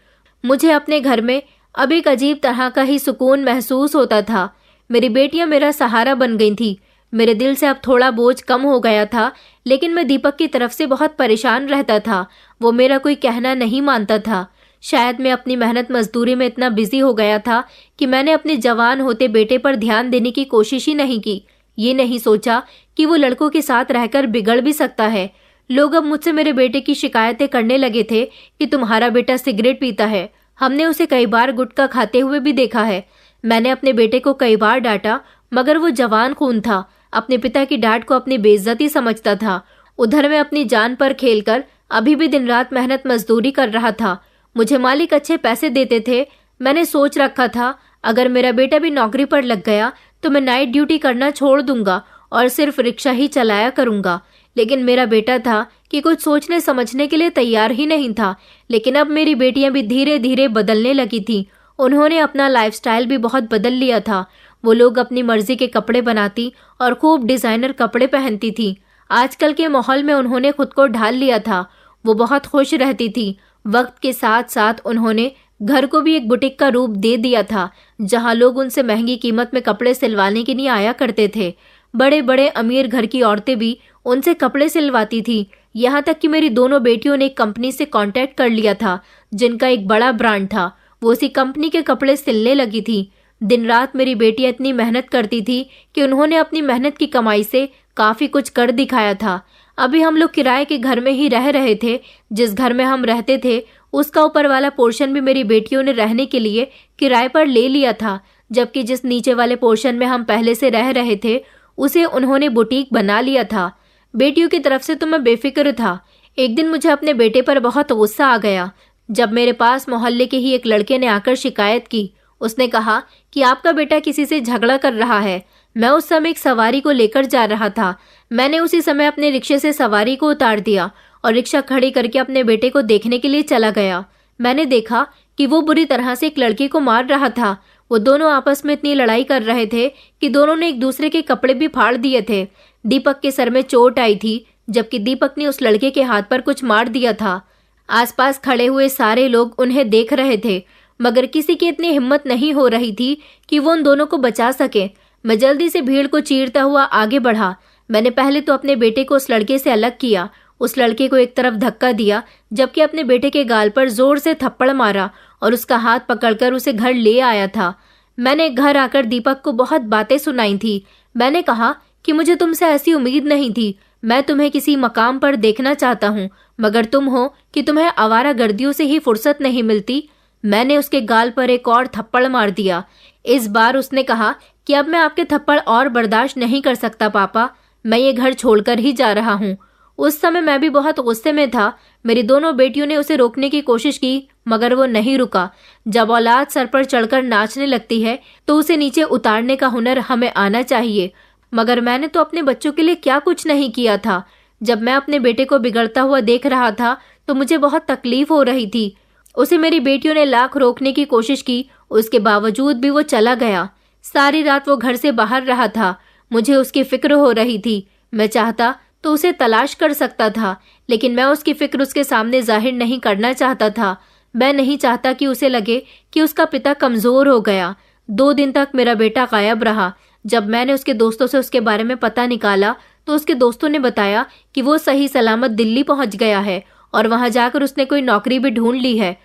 मुझे अपने घर में अब एक अजीब तरह का ही सुकून महसूस होता था। मेरी बेटियां मेरा सहारा बन गई थी। मेरे दिल से अब थोड़ा बोझ कम हो गया था, लेकिन मैं दीपक की तरफ से बहुत परेशान रहता था। वो मेरा कोई कहना नहीं मानता था। शायद मैं अपनी मेहनत मजदूरी में इतना बिजी हो गया था कि मैंने अपने जवान होते बेटे पर ध्यान देने की कोशिश ही नहीं की। ये नहीं सोचा कि वो लड़कों के साथ रहकर बिगड़ भी सकता है। लोग अब मुझसे मेरे बेटे की शिकायतें करने लगे थे कि तुम्हारा बेटा सिगरेट पीता है। हमने उसे कई बार गुटखा खाते हुए भी देखा है। मैंने अपने बेटे को कई बार डांटा, मगर वो जवान खून था, अपने पिता की डांट को अपनी बेइज्जती समझता था। उधर मैं अपनी जान पर खेलकर अभी भी दिन रात मेहनत मजदूरी कर रहा था। मुझे मालिक अच्छे पैसे देते थे। मैंने सोच रखा था अगर मेरा बेटा भी नौकरी पर लग गया तो मैं नाइट ड्यूटी करना छोड़ दूंगा और सिर्फ रिक्शा ही चलाया करूंगा। लेकिन मेरा बेटा था कि कुछ सोचने समझने के लिए तैयार ही नहीं था। लेकिन अब मेरी बेटियां भी धीरे धीरे बदलने लगी थी। उन्होंने अपना लाइफस्टाइल भी बहुत बदल लिया था। वो लोग अपनी मर्जी के कपड़े बनाती और खूब डिजाइनर कपड़े पहनती थी। आजकल के माहौल में उन्होंने खुद को ढाल लिया था। वो बहुत खुश रहती थी। वक्त के साथ साथ उन्होंने घर को भी एक बुटीक का रूप दे दिया था, जहां लोग उनसे महंगी कीमत में कपड़े सिलवाने के लिए आया करते थे। बड़े बड़े अमीर घर की औरतें भी उनसे कपड़े सिलवाती थी। यहाँ तक कि मेरी दोनों बेटियों ने एक कंपनी से कांटेक्ट कर लिया था, जिनका एक बड़ा ब्रांड था। वो उसी कंपनी के कपड़े सिलने लगी थी। दिन रात मेरी बेटियां इतनी मेहनत करती थी कि उन्होंने अपनी मेहनत की कमाई से काफी कुछ कर दिखाया था। अभी हम लोग किराए के घर में ही रह रहे थे। जिस घर में हम रहते थे उसका ऊपर वाला पोर्शन भी मेरी बेटियों ने रहने के लिए किराए पर ले लिया था, जबकि जिस नीचे वाले पोर्शन में हम पहले से रह रहे थे उसे उन्होंने बुटीक बना लिया था। बेटियों की तरफ से तो मैं बेफिक्र था। एक दिन मुझे अपने बेटे पर बहुत गुस्सा आ गया जब मेरे पास मोहल्ले के ही एक लड़के ने आकर शिकायत की। उसने कहा कि आपका बेटा किसी से झगड़ा कर रहा है। मैं उस समय एक सवारी को लेकर जा रहा था। मैंने उसी समय अपने रिक्शे से सवारी को उतार दिया और रिक्शा खड़ी करके अपने बेटे को देखने के लिए चला गया। मैंने देखा कि वो बुरी तरह से एक लड़की को मार रहा था। वो दोनों आपस में इतनी लड़ाई कर रहे थे कि दोनों ने एक दूसरे के कपड़े भी फाड़ दिए थे। दीपक के सर में चोट आई थी, जबकि दीपक ने उस लड़के के हाथ पर कुछ मार दिया था। आसपास खड़े हुए सारे लोग उन्हें देख रहे थे, मगर किसी की इतनी हिम्मत नहीं हो रही थी कि वो उन दोनों को बचा सके। मैं जल्दी से भीड़ को चीरता हुआ आगे बढ़ा। मैंने पहले तो अपने बेटे को उस लड़के से अलग किया, उस लड़के को एक तरफ धक्का दिया, जबकि अपने बेटे के गाल पर जोर से थप्पड़ मारा और उसका हाथ पकड़कर उसे घर ले आया था। मैंने घर आकर दीपक को बहुत बातें सुनाई थी। मैंने कहा कि मुझे तुमसे ऐसी उम्मीद नहीं थी। मैं तुम्हें किसी मकाम पर देखना चाहता हूँ, मगर तुम हो कि तुम्हें आवारागर्दियों से ही फुर्सत नहीं मिलती। मैंने उसके गाल पर एक और थप्पड़ मार दिया। इस बार उसने कहा कि अब मैं आपके थप्पड़ और बर्दाश्त नहीं कर सकता पापा, मैं ये घर छोड़कर ही जा रहा हूँ। उस समय मैं भी बहुत गुस्से में था। मेरी दोनों बेटियों ने उसे रोकने की कोशिश की, मगर वो नहीं रुका। जब औलाद सर पर चढ़कर नाचने लगती है तो उसे नीचे उतारने का हुनर हमें आना चाहिए। मगर मैंने तो अपने बच्चों के लिए क्या कुछ नहीं किया था। जब मैं अपने बेटे को बिगड़ता हुआ देख रहा था तो मुझे बहुत तकलीफ हो रही थी। उसे मेरी बेटियों ने लाख रोकने की कोशिश की, उसके बावजूद भी वो चला गया। सारी रात वो घर से बाहर रहा था। मुझे उसकी फिक्र हो रही थी। मैं चाहता तो उसे तलाश कर सकता था, लेकिन मैं उसकी फिक्र उसके सामने जाहिर नहीं करना चाहता था। मैं नहीं चाहता कि उसे लगे कि उसका पिता कमजोर हो गया। 2 दिन तक मेरा बेटा गायब रहा। जब मैंने उसके दोस्तों से उसके बारे में पता निकाला तो उसके दोस्तों ने बताया कि वो सही सलामत दिल्ली पहुंच गया है और वहां जाकर उसने कोई नौकरी भी ढूंढ ली है।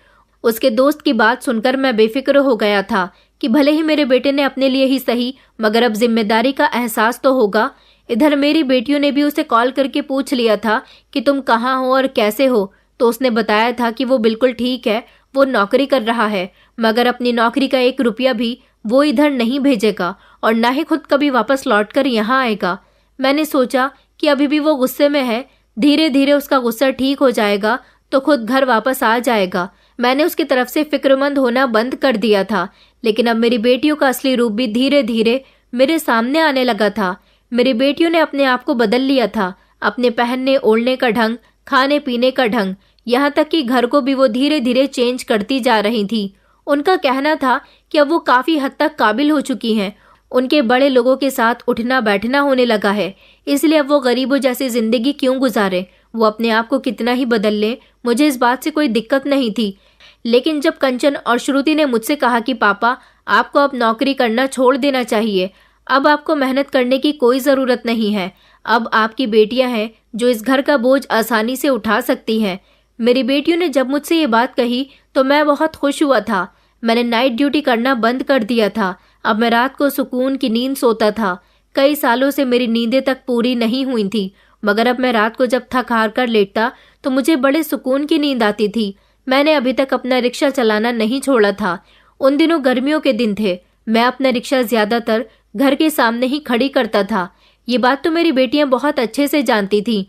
उसके दोस्त की बात सुनकर मैं बेफिक्र हो गया था कि भले ही मेरे बेटे ने अपने लिए ही सही, मगर अब जिम्मेदारी का एहसास तो होगा। इधर मेरी बेटियों ने भी उसे कॉल करके पूछ लिया था कि तुम कहाँ हो और कैसे हो, तो उसने बताया था कि वो बिल्कुल ठीक है, वो नौकरी कर रहा है, मगर अपनी नौकरी का 1 रुपया भी वो इधर नहीं भेजेगा और ना ही खुद कभी वापस लौटकर यहाँ आएगा। मैंने सोचा कि अभी भी वो गुस्से में है, धीरे धीरे उसका गुस्सा ठीक हो जाएगा तो खुद घर वापस आ जाएगा। मैंने उसकी तरफ से फिक्रमंद होना बंद कर दिया था, लेकिन अब मेरी बेटियों का असली रूप भी धीरे धीरे मेरे सामने आने लगा था। मेरी बेटियों ने अपने आप को बदल लिया था, अपने पहनने ओढ़ने का ढंग, खाने पीने का ढंग, यहाँ तक कि घर को भी वो धीरे धीरे चेंज करती जा रही थी। उनका कहना था कि अब वो काफी हद तक काबिल हो चुकी हैं, उनके बड़े लोगों के साथ उठना बैठना होने लगा है, इसलिए अब वो गरीबों जैसी जिंदगी क्यों गुजारे, वो अपने आप को कितना ही बदल ले, मुझे इस बात से कोई दिक्कत नहीं थी। लेकिन जब कंचन और श्रुति ने मुझसे कहा कि पापा आपको अब नौकरी करना छोड़ देना चाहिए, अब आपको मेहनत करने की कोई ज़रूरत नहीं है, अब आपकी बेटियां हैं जो इस घर का बोझ आसानी से उठा सकती हैं। मेरी बेटियों ने जब मुझसे ये बात कही तो मैं बहुत खुश हुआ था। मैंने नाइट ड्यूटी करना बंद कर दिया था। अब मैं रात को सुकून की नींद सोता था। कई सालों से मेरी नींदें तक पूरी नहीं हुई थी, मगर अब मैं रात को जब थक हार कर लेटता तो मुझे बड़े सुकून की नींद आती थी। मैंने अभी तक अपना रिक्शा चलाना नहीं छोड़ा था। उन दिनों गर्मियों के दिन थे। मैं अपना रिक्शा ज्यादातर घर के सामने ही खड़ी करता था। ये बात तो मेरी बेटियां बहुत अच्छे से जानती थीं।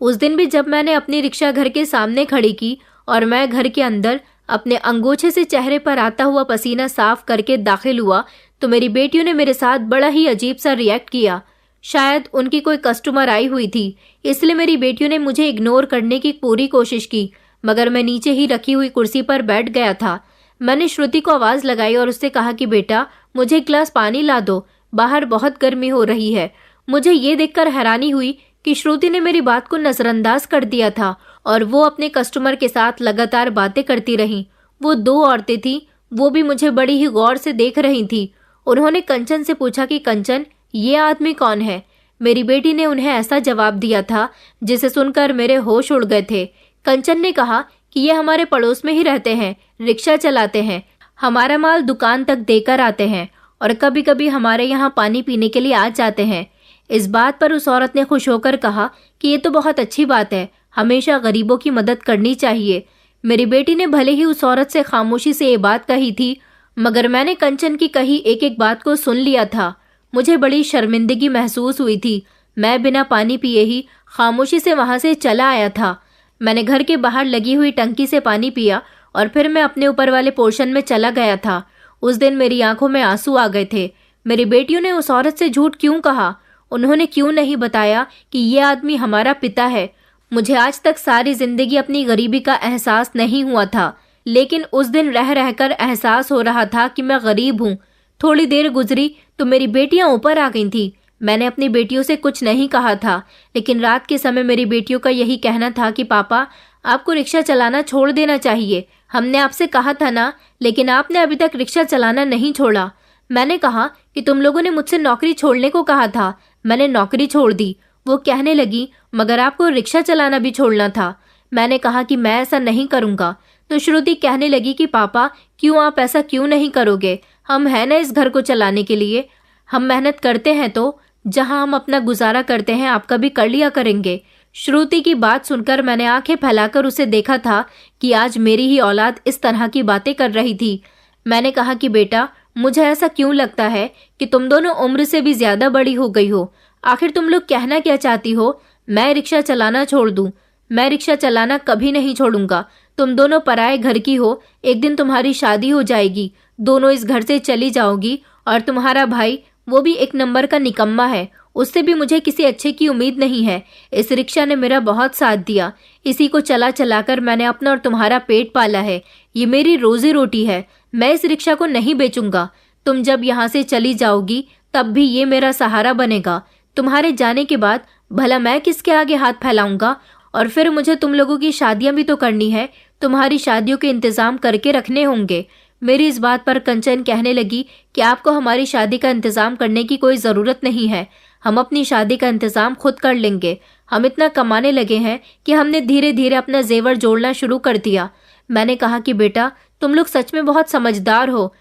उस दिन भी जब मैंने अपनी रिक्शा घर के सामने खड़ी की और मैं घर के अंदर अपने अंगोछे से चेहरे पर आता हुआ पसीना साफ करके दाखिल हुआ तो मेरी बेटियों ने मेरे साथ बड़ा ही अजीब सा रिएक्ट किया। शायद उनकी कोई कस्टमर आई हुई थी, इसलिए मेरी बेटियों ने मुझे इग्नोर करने की पूरी कोशिश की, मगर मैं नीचे ही रखी हुई कुर्सी पर बैठ गया था। मैंने श्रुति को आवाज लगाई और उससे कहा कि बेटा मुझे एक गिलास पानी ला दो, बाहर बहुत गर्मी हो रही है। मुझे ये देखकर हैरानी हुई कि श्रुति ने मेरी बात को नजरअंदाज कर दिया था और वो अपने कस्टमर के साथ लगातार बातें करती रहीं। वो 2 औरतें थीं, वो भी मुझे बड़ी ही गौर से देख रही थीं। उन्होंने कंचन से पूछा कि कंचन ये आदमी कौन है। मेरी बेटी ने उन्हें ऐसा जवाब दिया था जिसे सुनकर मेरे होश उड़ गए थे। कंचन ने कहा कि ये हमारे पड़ोस में ही रहते हैं, रिक्शा चलाते हैं, हमारा माल दुकान तक देकर आते हैं और कभी कभी हमारे यहाँ पानी पीने के लिए आ जाते हैं। इस बात पर उस औरत ने खुश होकर कहा कि ये तो बहुत अच्छी बात है, हमेशा गरीबों की मदद करनी चाहिए। मेरी बेटी ने भले ही उस औरत से खामोशी से ये बात कही थी, मगर मैंने कंचन की कही एक एक बात को सुन लिया था। मुझे बड़ी शर्मिंदगी महसूस हुई थी। मैं बिना पानी पिए ही खामोशी से वहां से चला आया था। मैंने घर के बाहर लगी हुई टंकी से पानी पिया और फिर मैं अपने ऊपर वाले पोर्शन में चला गया था। उस दिन मेरी आंखों में आंसू आ गए थे। मेरी बेटियों ने उस औरत से झूठ क्यों कहा? उन्होंने क्यों नहीं बताया कि ये आदमी हमारा पिता है? मुझे आज तक सारी जिंदगी अपनी गरीबी का एहसास नहीं हुआ था, लेकिन उस दिन रह रहकर एहसास हो रहा था कि मैं गरीब हूँ। थोड़ी देर गुजरी तो मेरी बेटियां ऊपर आ गई थी। मैंने अपनी बेटियों से कुछ नहीं कहा था, लेकिन रात के समय मेरी बेटियों का यही कहना था कि पापा, आपको रिक्शा चलाना छोड़ देना चाहिए। हमने आपसे कहा था ना, लेकिन आपने अभी तक रिक्शा चलाना नहीं छोड़ा। मैंने कहा कि तुम लोगों ने मुझसे नौकरी छोड़ने को कहा था, मैंने नौकरी छोड़ दी। वो कहने लगी, मगर आपको रिक्शा चलाना भी छोड़ना था। मैंने कहा कि मैं ऐसा नहीं करूँगा। तो श्रुति कहने लगी कि पापा, क्यों आप ऐसा क्यों नहीं करोगे? हम हैं ना इस घर को चलाने के लिए। हम मेहनत करते हैं तो जहां हम अपना गुजारा करते हैं आपका भी कर लिया करेंगे। श्रुति की बात सुनकर मैंने आंखें फैलाकर उसे देखा था कि आज मेरी ही औलाद इस तरह की बातें कर रही थी। मैंने कहा कि बेटा, मुझे ऐसा क्यों लगता है कि तुम दोनों उम्र से भी ज्यादा बड़ी हो गई हो। आखिर तुम लोग कहना क्या चाहती हो? मैं रिक्शा चलाना छोड़ दूं? मैं रिक्शा चलाना कभी नहीं छोड़ूंगा। तुम दोनों पराए घर की हो, एक दिन तुम्हारी शादी हो जाएगी, दोनों इस घर से चली जाओगी, और तुम्हारा भाई, वो भी एक नंबर का निकम्मा है, उससे भी मुझे किसी अच्छे की उम्मीद नहीं है। इस रिक्शा ने मेरा बहुत साथ दिया, इसी को चला चलाकर मैंने अपना और तुम्हारा पेट पाला है। ये मेरी रोजी रोटी है, मैं इस रिक्शा को नहीं बेचूंगा। तुम जब यहाँ से चली जाओगी तब भी ये मेरा सहारा बनेगा। तुम्हारे जाने के बाद भला मैं किसके आगे हाथ फैलाऊंगा? और फिर मुझे तुम लोगों की शादियां भी तो करनी है, तुम्हारी शादियों के इंतजाम करके रखने होंगे। मेरी इस बात पर कंचन कहने लगी कि आपको हमारी शादी का इंतजाम करने की कोई ज़रूरत नहीं है, हम अपनी शादी का इंतजाम खुद कर लेंगे। हम इतना कमाने लगे हैं कि हमने धीरे धीरे अपना जेवर जोड़ना शुरू कर दिया। मैंने कहा कि बेटा, तुम लोग सच में बहुत समझदार हो।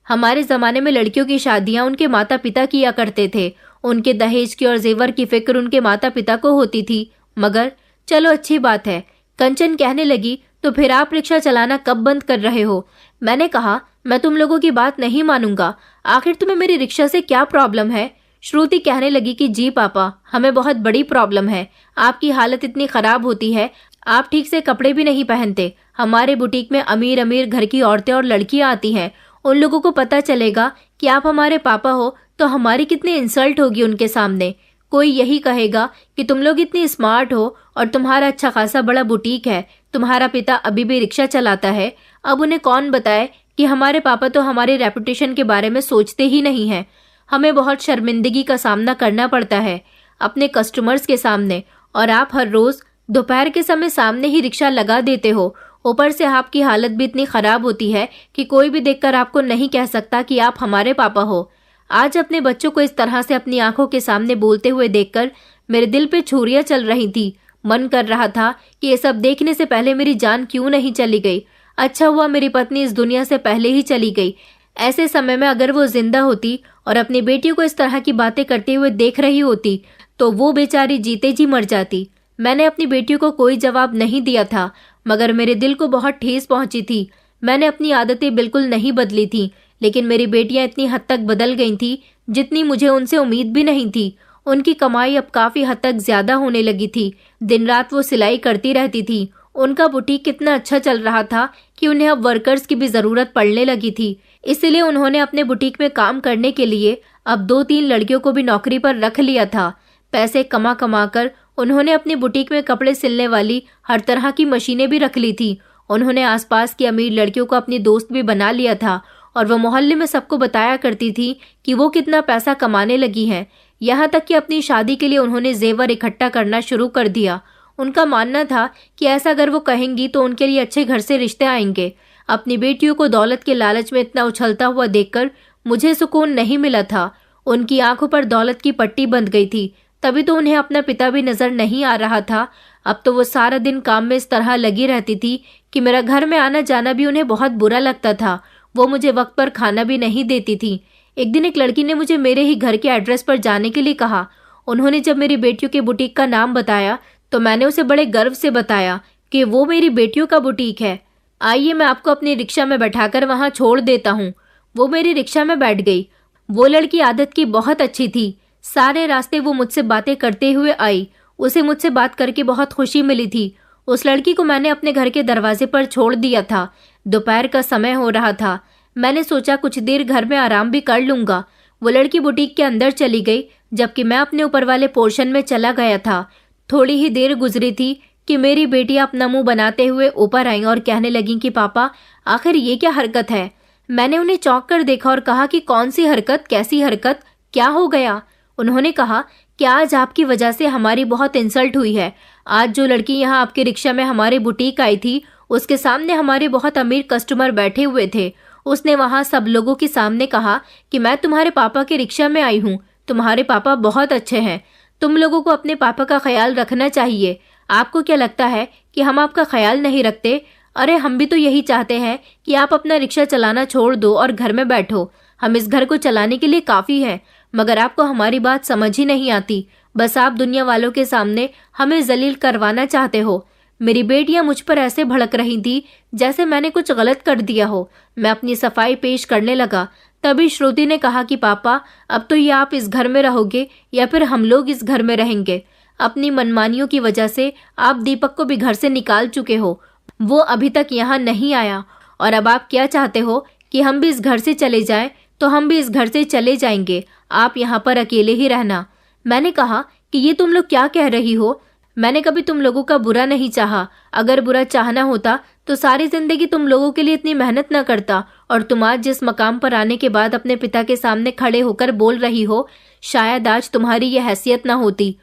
हमारे ज़माने में लड़कियों की शादियाँ उनके माता पिता किया करते थे, उनके दहेज की और जेवर की फिक्र उनके माता पिता को होती थी। मगर चलो अच्छी बात है। कंचन कहने लगी, तो फिर आप रिक्शा चलाना कब बंद कर रहे हो? मैंने कहा, मैं तुम लोगों की बात नहीं मानूंगा। आखिर तुम्हें मेरी रिक्शा से क्या प्रॉब्लम है? श्रुति कहने लगी कि जी पापा, हमें बहुत बड़ी प्रॉब्लम है। आपकी हालत इतनी खराब होती है, आप ठीक से कपड़े भी नहीं पहनते। हमारे बुटीक में अमीर अमीर घर की औरतें और लड़कियां आती हैं, उन लोगों को पता चलेगा कि आप हमारे पापा हो तो हमारी कितनी इंसल्ट होगी उनके सामने। कोई यही कहेगा कि तुम लोग इतनी स्मार्ट हो और तुम्हारा अच्छा खासा बड़ा बुटीक है, तुम्हारा पिता अभी भी रिक्शा चलाता है। अब उन्हें कौन बताए कि हमारे पापा तो हमारे रेपुटेशन के बारे में सोचते ही नहीं हैं। हमें बहुत शर्मिंदगी का सामना करना पड़ता है अपने कस्टमर्स के सामने, और आप हर रोज दोपहर के समय सामने ही रिक्शा लगा देते हो। ऊपर से आपकी हालत भी इतनी खराब होती है कि कोई भी देखकर आपको नहीं कह सकता कि आप हमारे पापा हो। आज अपने बच्चों को इस तरह से अपनी आंखों के सामने बोलते हुए देखकर मेरे दिल पे छुरियां चल रही थी। मन कर रहा था कि ये सब देखने से पहले मेरी जान क्यों नहीं चली गई। अच्छा हुआ मेरी पत्नी इस दुनिया से पहले ही चली गई। ऐसे समय में अगर वो जिंदा होती और अपनी बेटियों को इस तरह की बातें करते हुए देख रही होती तो वो बेचारी जीते जी मर जाती। मैंने अपनी बेटियों को कोई जवाब नहीं दिया था, मगर मेरे दिल को बहुत ठेस पहुंची थी। मैंने अपनी आदतें बिल्कुल नहीं बदली थी, लेकिन मेरी बेटियां इतनी हद तक बदल गई थी जितनी मुझे उनसे उम्मीद भी नहीं थी। उनकी कमाई अब काफी हद तक ज्यादा होने लगी थी। दिन रात वो सिलाई करती रहती थी। उनका बुटीक कितना अच्छा चल रहा था कि उन्हें अब वर्कर्स की भी जरूरत पड़ने लगी थी। इसलिए उन्होंने अपने बुटीक में काम करने के लिए अब 2-3 लड़कियों को भी नौकरी पर रख लिया था। पैसे कमा कमा कर उन्होंने अपनी बुटीक में कपड़े सिलने वाली हर तरह की मशीनें भी रख ली थी। उन्होंने आसपास की अमीर लड़कियों को अपनी दोस्त भी बना लिया था, और वह मोहल्ले में सबको बताया करती थी कि वो कितना पैसा कमाने लगी हैं। यहाँ तक कि अपनी शादी के लिए उन्होंने जेवर इकट्ठा करना शुरू कर दिया। उनका मानना था कि ऐसा अगर वो कहेंगी तो उनके लिए अच्छे घर से रिश्ते आएंगे। अपनी बेटियों को दौलत के लालच में इतना उछलता हुआ देखकर मुझे सुकून नहीं मिला था। उनकी आंखों पर दौलत की पट्टी बंध गई थी, तभी तो उन्हें अपना पिता भी नजर नहीं आ रहा था। अब तो वो सारा दिन काम में इस तरह लगी रहती थी कि मेरा घर में आना जाना भी उन्हें बहुत बुरा लगता था। वो मुझे वक्त पर खाना भी नहीं देती थी। एक दिन एक लड़की ने मुझे मेरे ही घर के एड्रेस पर जाने के लिए कहा। उन्होंने जब मेरी बेटियों के बुटीक का नाम बताया तो मैंने उसे बड़े गर्व से बताया कि वो मेरी बेटियों का बुटीक है। आइए, मैं आपको अपनी रिक्शा में बैठाकर वहां छोड़ देता हूँ। वो मेरी रिक्शा में बैठ गई। वो लड़की आदत की बहुत अच्छी थी। सारे रास्ते वो मुझसे बातें करते हुए आई। उसे मुझसे बात करके बहुत खुशी मिली थी। उस लड़की को मैंने अपने घर के दरवाजे पर छोड़ दिया था। दोपहर का समय हो रहा था। मैंने सोचा कुछ देर घर में आराम भी कर लूंगा। वो लड़की बुटीक के अंदर चली गई, जबकि मैं अपने ऊपर वाले पोर्शन में चला गया था। थोड़ी ही देर गुजरी थी कि मेरी बेटी अपना मुंह बनाते हुए ऊपर आई और कहने लगी कि पापा आखिर ये क्या हरकत है। मैंने उन्हें चौंक कर देखा और कहा कि कौन सी हरकत, कैसी हरकत, क्या हो गया। उन्होंने कहा कि आज आपकी वजह से हमारी बहुत इंसल्ट हुई है। आज जो लड़की यहाँ आपके रिक्शा में हमारे बुटीक आई थी, उसके सामने हमारे बहुत अमीर कस्टमर बैठे हुए थे। उसने वहाँ सब लोगों के सामने कहा कि मैं तुम्हारे पापा के रिक्शा में आई हूँ, तुम्हारे पापा बहुत अच्छे हैं, तुम लोगों को अपने पापा का ख्याल रखना चाहिए। आपको क्या लगता है कि हम आपका ख्याल नहीं रखते? अरे हम भी तो यही चाहते हैं कि आप अपना रिक्शा चलाना छोड़ दो और घर में बैठो। हम इस घर को चलाने के लिए काफ़ी हैं, मगर आपको हमारी बात समझ ही नहीं आती। बस आप दुनिया वालों के सामने हमें जलील करवाना चाहते हो। मेरी बेटियां मुझ पर ऐसे भड़क रही थी जैसे मैंने कुछ गलत कर दिया हो। मैं अपनी सफाई पेश करने लगा। तभी श्रुति ने कहा कि पापा अब तो ये आप इस घर में रहोगे या फिर हम लोग इस घर में रहेंगे। अपनी मनमानियों की वजह से आप दीपक को भी घर से निकाल चुके हो। वो अभी तक यहाँ नहीं आया और अब आप क्या चाहते हो कि हम भी इस घर से चले जाएं? तो हम भी इस घर से चले जाएंगे, आप यहाँ पर अकेले ही रहना। मैंने कहा कि ये तुम लोग क्या कह रही हो? मैंने कभी तुम लोगों का बुरा नहीं चाहा। अगर बुरा चाहना होता तो सारी जिंदगी तुम लोगों के लिए इतनी मेहनत न करता और तुम आज जिस मकाम पर आने के बाद अपने पिता के सामने खड़े होकर बोल रही हो, शायद आज तुम्हारी ये हैसियत न होती।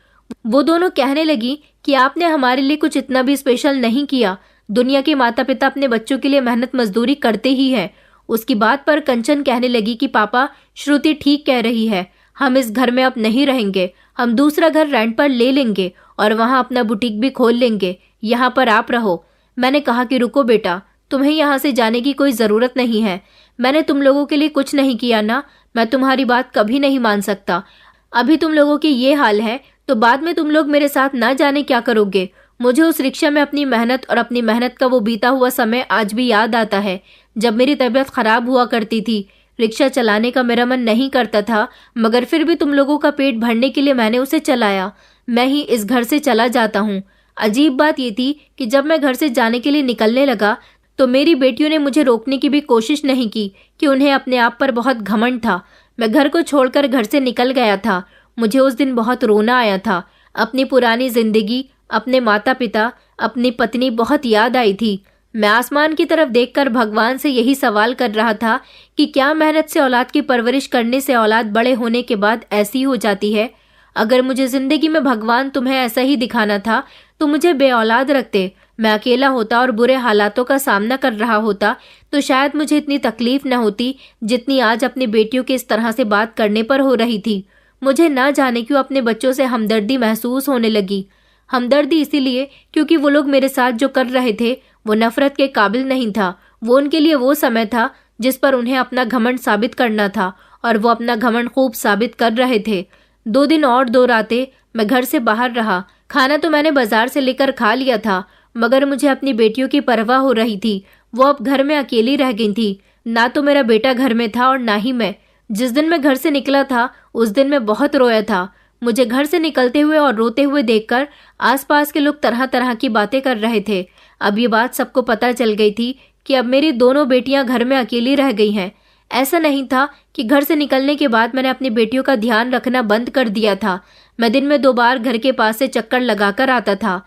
वो दोनों कहने लगी कि आपने हमारे लिए कुछ इतना भी स्पेशल नहीं किया। दुनिया के माता पिता अपने बच्चों के लिए मेहनत मजदूरी करते ही है। उसकी बात पर कंचन कहने लगी कि पापा श्रुति ठीक कह रही है, हम इस घर में अब नहीं रहेंगे, हम दूसरा घर रेंट पर ले लेंगे और वहाँ अपना बुटीक भी खोल लेंगे, यहाँ पर आप रहो। मैंने कहा कि रुको बेटा, तुम्हें यहाँ से जाने की कोई ज़रूरत नहीं है। मैंने तुम लोगों के लिए कुछ नहीं किया ना, मैं तुम्हारी बात कभी नहीं मान सकता। अभी तुम लोगों की ये हाल है तो बाद में तुम लोग मेरे साथ ना जाने क्या करोगे। मुझे उस रिक्शा में अपनी मेहनत और अपनी मेहनत का वो बीता हुआ समय आज भी याद आता है, जब मेरी तबीयत खराब हुआ करती थी। रिक्शा चलाने का मेरा मन नहीं करता था, मगर फिर भी तुम लोगों का पेट भरने के लिए मैंने उसे चलाया। मैं ही इस घर से चला जाता हूँ। अजीब बात ये थी कि जब मैं घर से जाने के लिए निकलने लगा तो मेरी बेटियों ने मुझे रोकने की भी कोशिश नहीं की कि उन्हें अपने आप पर बहुत घमंड था। मैं घर को छोड़कर घर से निकल गया था। मुझे उस दिन बहुत रोना आया था। अपनी पुरानी जिंदगी, अपने माता पिता, अपनी पत्नी बहुत याद आई थी। मैं आसमान की तरफ देखकर भगवान से यही सवाल कर रहा था कि क्या मेहनत से औलाद की परवरिश करने से औलाद बड़े होने के बाद ऐसी हो जाती है? अगर मुझे जिंदगी में भगवान तुम्हें ऐसा ही दिखाना था तो मुझे बेऔलाद रखते। मैं अकेला होता और बुरे हालातों का सामना कर रहा होता तो शायद मुझे इतनी तकलीफ न होती जितनी आज अपनी बेटियों के इस तरह से बात करने पर हो रही थी। मुझे ना जाने क्यों अपने बच्चों से हमदर्दी महसूस होने लगी। हमदर्दी इसीलिए क्योंकि वो लोग मेरे साथ जो कर रहे थे वो नफरत के काबिल नहीं था। वो उनके लिए वो समय था जिस पर उन्हें अपना घमंड साबित करना था और वो अपना घमंड खूब साबित कर रहे थे। 2 दिन और 2 रातें मैं घर से बाहर रहा। खाना तो मैंने बाजार से लेकर खा लिया था, मगर मुझे अपनी बेटियों की परवाह हो रही थी। वो अब घर में अकेली रह गई थी। ना तो मेरा बेटा घर में था और ना ही मैं। जिस दिन मैं घर से निकला था उस दिन मैं बहुत रोया था। मुझे घर से निकलते हुए और रोते हुए देखकर आसपास के लोग तरह तरह की बातें कर रहे थे। अब ये बात सबको पता चल गई थी कि अब मेरी दोनों बेटियां घर में अकेली रह गई हैं। ऐसा नहीं था कि घर से निकलने के बाद मैंने अपनी बेटियों का ध्यान रखना बंद कर दिया था। मैं दिन में 2 बार घर के पास से चक्कर लगाकर आता था।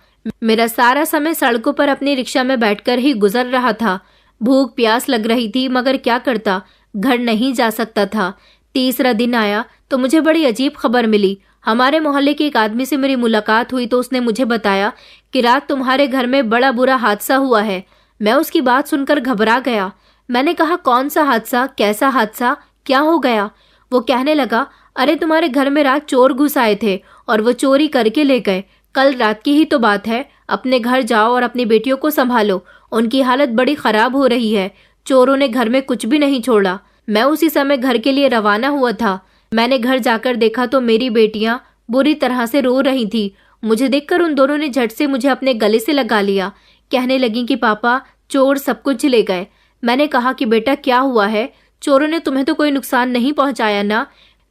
मेरा सारा समय सड़कों पर अपनी रिक्शा में बैठकर ही गुजर रहा था। भूख प्यास लग रही थी, मगर क्या करता, घर नहीं जा सकता था। तीसरा दिन आया तो मुझे बड़ी अजीब खबर मिली। हमारे मोहल्ले के एक आदमी से मेरी मुलाकात हुई तो उसने मुझे बताया कि रात तुम्हारे घर में बड़ा बुरा हादसा हुआ है। मैं उसकी बात सुनकर घबरा गया। मैंने कहा, कौन सा हादसा, कैसा हादसा, क्या हो गया? वो कहने लगा, अरे तुम्हारे घर में रात चोर घुस आए थे और वो चोरी करके ले गए। कल रात की ही तो बात है। अपने घर जाओ और अपनी बेटियों को संभालो, उनकी हालत बड़ी खराब हो रही है। चोरों ने घर में कुछ भी नहीं छोड़ा। मैं उसी समय घर के लिए रवाना हुआ था। मैंने घर जाकर देखा तो मेरी बेटियां बुरी तरह से रो रही थी। मुझे देखकर उन दोनों ने झट से मुझे अपने गले से लगा लिया। कहने लगी कि पापा, चोर सब कुछ ले गए। मैंने कहा कि बेटा क्या हुआ है? चोरों ने तुम्हें तो कोई नुकसान नहीं पहुंचाया ना?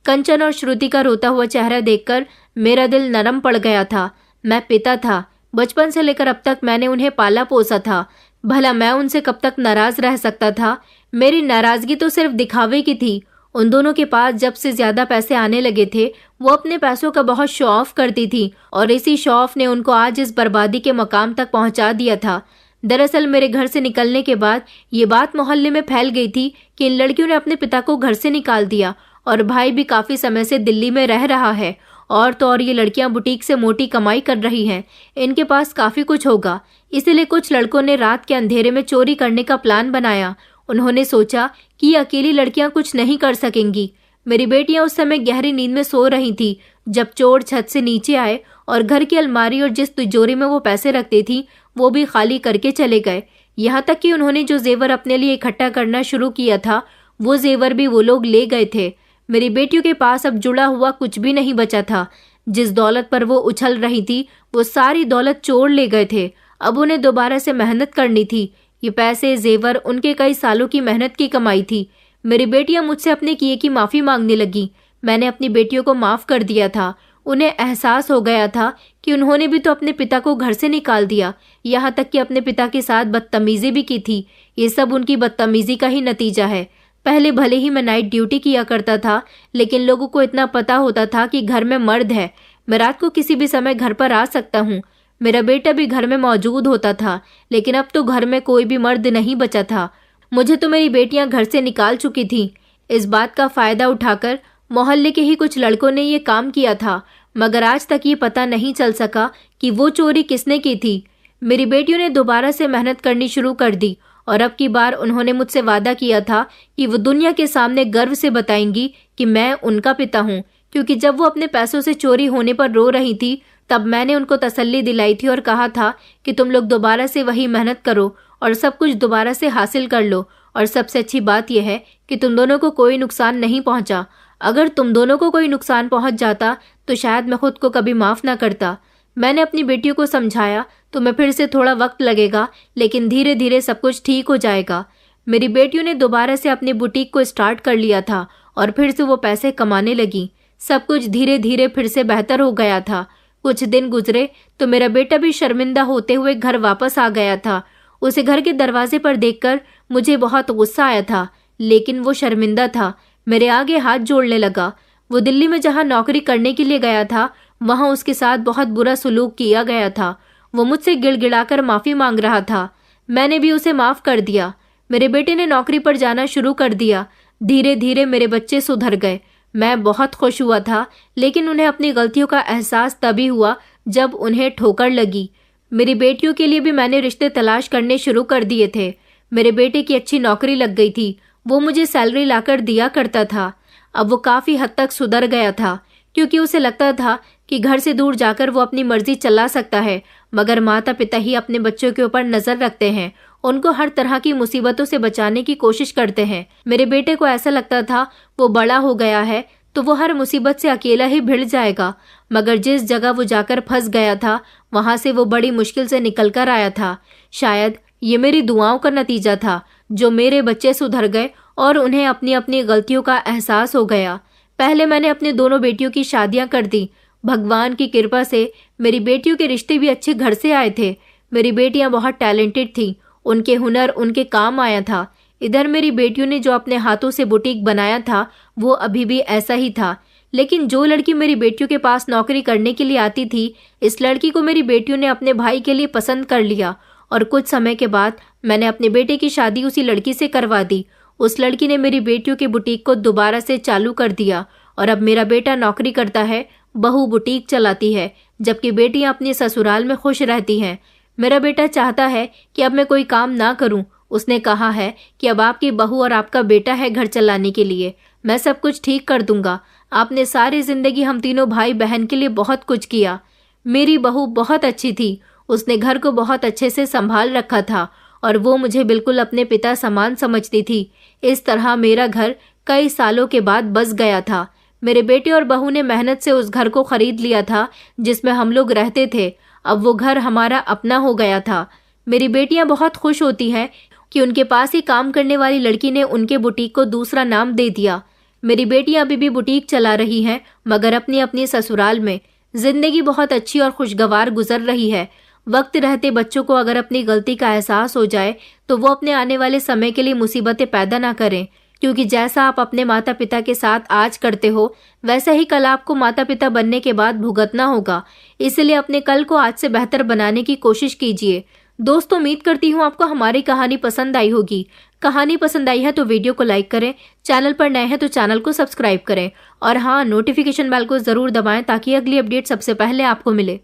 कंचन और श्रुति का रोता हुआ चेहरा देखकर मेरा दिल नरम पड़ गया था। मैं पिता था। बचपन से लेकर अब तक मैंने उन्हें पाला पोसा था। भला मैं उनसे कब तक नाराज रह सकता था? मेरी नाराजगी तो सिर्फ दिखावे की थी। उन दोनों के पास जब से ज्यादा पैसे आने लगे थे, वो अपने पैसों का बहुत शो ऑफ करती थी और इसी शो ऑफ ने उनको आज इस बर्बादी के मकाम तक पहुंचा दिया था। दरअसल मेरे घर से निकलने के बाद ये बात मोहल्ले में फैल गई थी कि इन लड़कियों ने अपने पिता को घर से निकाल दिया और भाई भी काफी समय से दिल्ली में रह रहा है। और तो और ये लड़कियां बुटीक से मोटी कमाई कर रही हैं, इनके पास काफी कुछ होगा। इसलिए कुछ लड़कों ने रात के अंधेरे में चोरी करने का प्लान बनाया। उन्होंने सोचा कि ये अकेली लड़कियां कुछ नहीं कर सकेंगी। मेरी बेटियां उस समय गहरी नींद में सो रही थी जब चोर छत से नीचे आए और घर की अलमारी और जिस तिजोरी में वो पैसे रखती थी वो भी खाली करके चले गए। यहाँ तक कि उन्होंने जो जेवर अपने लिए इकट्ठा करना शुरू किया था वो जेवर भी वो लोग ले गए थे। मेरी बेटियों के पास अब जुड़ा हुआ कुछ भी नहीं बचा था। जिस दौलत पर वो उछल रही थी वो सारी दौलत चोर ले गए थे। अब उन्हें दोबारा से मेहनत करनी थी। ये पैसे जेवर उनके कई सालों की मेहनत की कमाई थी। मेरी बेटियां मुझसे अपने किए की माफी मांगने लगी। मैंने अपनी बेटियों को माफ कर दिया था। उन्हें एहसास हो गया था कि उन्होंने भी तो अपने पिता को घर से निकाल दिया, यहाँ तक कि अपने पिता के साथ बदतमीजी भी की थी। ये सब उनकी बदतमीजी का ही नतीजा है। पहले भले ही मैं नाइट ड्यूटी किया करता था, लेकिन लोगों को इतना पता होता था कि घर में मर्द है, मैं रात को किसी भी समय घर पर आ सकता हूँ। मेरा बेटा भी घर में मौजूद होता था, लेकिन अब तो घर में कोई भी मर्द नहीं बचा था। मुझे तो मेरी बेटियां घर से निकाल चुकी थीं। इस बात का फायदा उठाकर मोहल्ले के ही कुछ लड़कों ने ये काम किया था, मगर आज तक ये पता नहीं चल सका कि वो चोरी किसने की थी। मेरी बेटियों ने दोबारा से मेहनत करनी शुरू कर दी और अब की बार उन्होंने मुझसे वादा किया था कि वो दुनिया के सामने गर्व से बताएंगी कि मैं उनका पिता हूँ। क्योंकि जब वो अपने पैसों से चोरी होने पर रो रही थी तब मैंने उनको तसल्ली दिलाई थी और कहा था कि तुम लोग दोबारा से वही मेहनत करो और सब कुछ दोबारा से हासिल कर लो। और सबसे अच्छी बात यह है कि तुम दोनों को कोई नुकसान नहीं पहुंचा। अगर तुम दोनों को कोई नुकसान पहुंच जाता तो शायद मैं खुद को कभी माफ ना करता। मैंने अपनी बेटियों को समझाया, तुम्हें फिर से थोड़ा वक्त लगेगा, लेकिन धीरे धीरे सब कुछ ठीक हो जाएगा। मेरी बेटियों ने दोबारा से अपनी बुटीक को स्टार्ट कर लिया था और फिर से वो पैसे कमाने लगी। सब कुछ धीरे धीरे फिर से बेहतर हो गया था। कुछ दिन गुजरे तो मेरा बेटा भी शर्मिंदा होते हुए घर वापस आ गया था। उसे घर के दरवाजे पर देखकर मुझे बहुत गुस्सा आया था, लेकिन वो शर्मिंदा था, मेरे आगे हाथ जोड़ने लगा। वो दिल्ली में जहाँ नौकरी करने के लिए गया था वहाँ उसके साथ बहुत बुरा सलूक किया गया था। वो मुझसे गिड़गिड़ाकर माफी मांग रहा था। मैंने भी उसे माफ कर दिया। मेरे बेटे ने नौकरी पर जाना शुरू कर दिया। धीरे धीरे मेरे बच्चे सुधर गए। मैं बहुत खुश हुआ था, लेकिन उन्हें अपनी गलतियों का एहसास तभी हुआ जब उन्हें ठोकर लगी। मेरी बेटियों के लिए भी मैंने रिश्ते तलाश करने शुरू कर दिए थे। मेरे बेटे की अच्छी नौकरी लग गई थी, वो मुझे सैलरी लाकर दिया करता था। अब वो काफी हद तक सुधर गया था, क्योंकि उसे लगता था कि घर से दूर जाकर वो अपनी मर्जी चला सकता है, मगर माता पिता ही अपने बच्चों के ऊपर नजर रखते हैं, उनको हर तरह की मुसीबतों से बचाने की कोशिश करते हैं। मेरे बेटे को ऐसा लगता था वो बड़ा हो गया है तो वो हर मुसीबत से अकेला ही भिड़ जाएगा, मगर जिस जगह वो जाकर फंस गया था वहां से वो बड़ी मुश्किल से निकल कर आया था। शायद ये मेरी दुआओं का नतीजा था जो मेरे बच्चे सुधर गए और उन्हें अपनी अपनी गलतियों का एहसास हो गया। पहले मैंने अपने दोनों बेटियों की शादियां कर दी। भगवान की कृपा से मेरी बेटियों के रिश्ते भी अच्छे घर से आए थे। मेरी बेटियां बहुत टैलेंटेड थी, उनके हुनर उनके काम आया था। इधर मेरी बेटियों ने जो अपने हाथों से बुटीक बनाया था वो अभी भी ऐसा ही था, लेकिन जो लड़की मेरी बेटियों के पास नौकरी करने के लिए आती थी, इस लड़की को मेरी बेटियों ने अपने भाई के लिए पसंद कर लिया और कुछ समय के बाद मैंने अपने बेटे की शादी उसी लड़की से करवा दी। उस लड़की ने मेरी बेटियों के बुटीक को दोबारा से चालू कर दिया और अब मेरा बेटा नौकरी करता है, बहू बुटीक चलाती है, जबकि बेटियां अपने ससुराल में खुश रहती हैं। मेरा बेटा चाहता है कि अब मैं कोई काम ना करूं। उसने कहा है कि अब आपकी बहू और आपका बेटा है घर चलाने के लिए, मैं सब कुछ ठीक कर दूंगा। आपने सारी जिंदगी हम तीनों भाई बहन के लिए बहुत कुछ किया। मेरी बहू बहुत अच्छी थी, उसने घर को बहुत अच्छे से संभाल रखा था और वो मुझे बिल्कुल अपने पिता समान समझती थी। इस तरह मेरा घर कई सालों के बाद बस गया था। मेरे बेटे और बहू ने मेहनत से उस घर को खरीद लिया था जिसमें हम लोग रहते थे। अब वो घर हमारा अपना हो गया था। मेरी बेटियां बहुत खुश होती हैं कि उनके पास ही काम करने वाली लड़की ने उनके बुटीक को दूसरा नाम दे दिया। मेरी बेटियां अभी भी बुटीक चला रही हैं, मगर अपनी अपनी ससुराल में। जिंदगी बहुत अच्छी और खुशगवार गुजर रही है। वक्त रहते बच्चों को अगर अपनी गलती का एहसास हो जाए तो वो अपने आने वाले समय के लिए मुसीबतें पैदा ना करें। क्योंकि जैसा आप अपने माता पिता के साथ आज करते हो वैसा ही कल आपको माता पिता बनने के बाद भुगतना होगा। इसलिए अपने कल को आज से बेहतर बनाने की कोशिश कीजिए। दोस्तों, उम्मीद करती हूँ आपको हमारी कहानी पसंद आई होगी। कहानी पसंद आई है तो वीडियो को लाइक करें, चैनल पर नए हैं तो चैनल को सब्सक्राइब करें और हाँ, नोटिफिकेशन बेल को जरूर दबाएं ताकि अगली अपडेट सबसे पहले आपको मिले।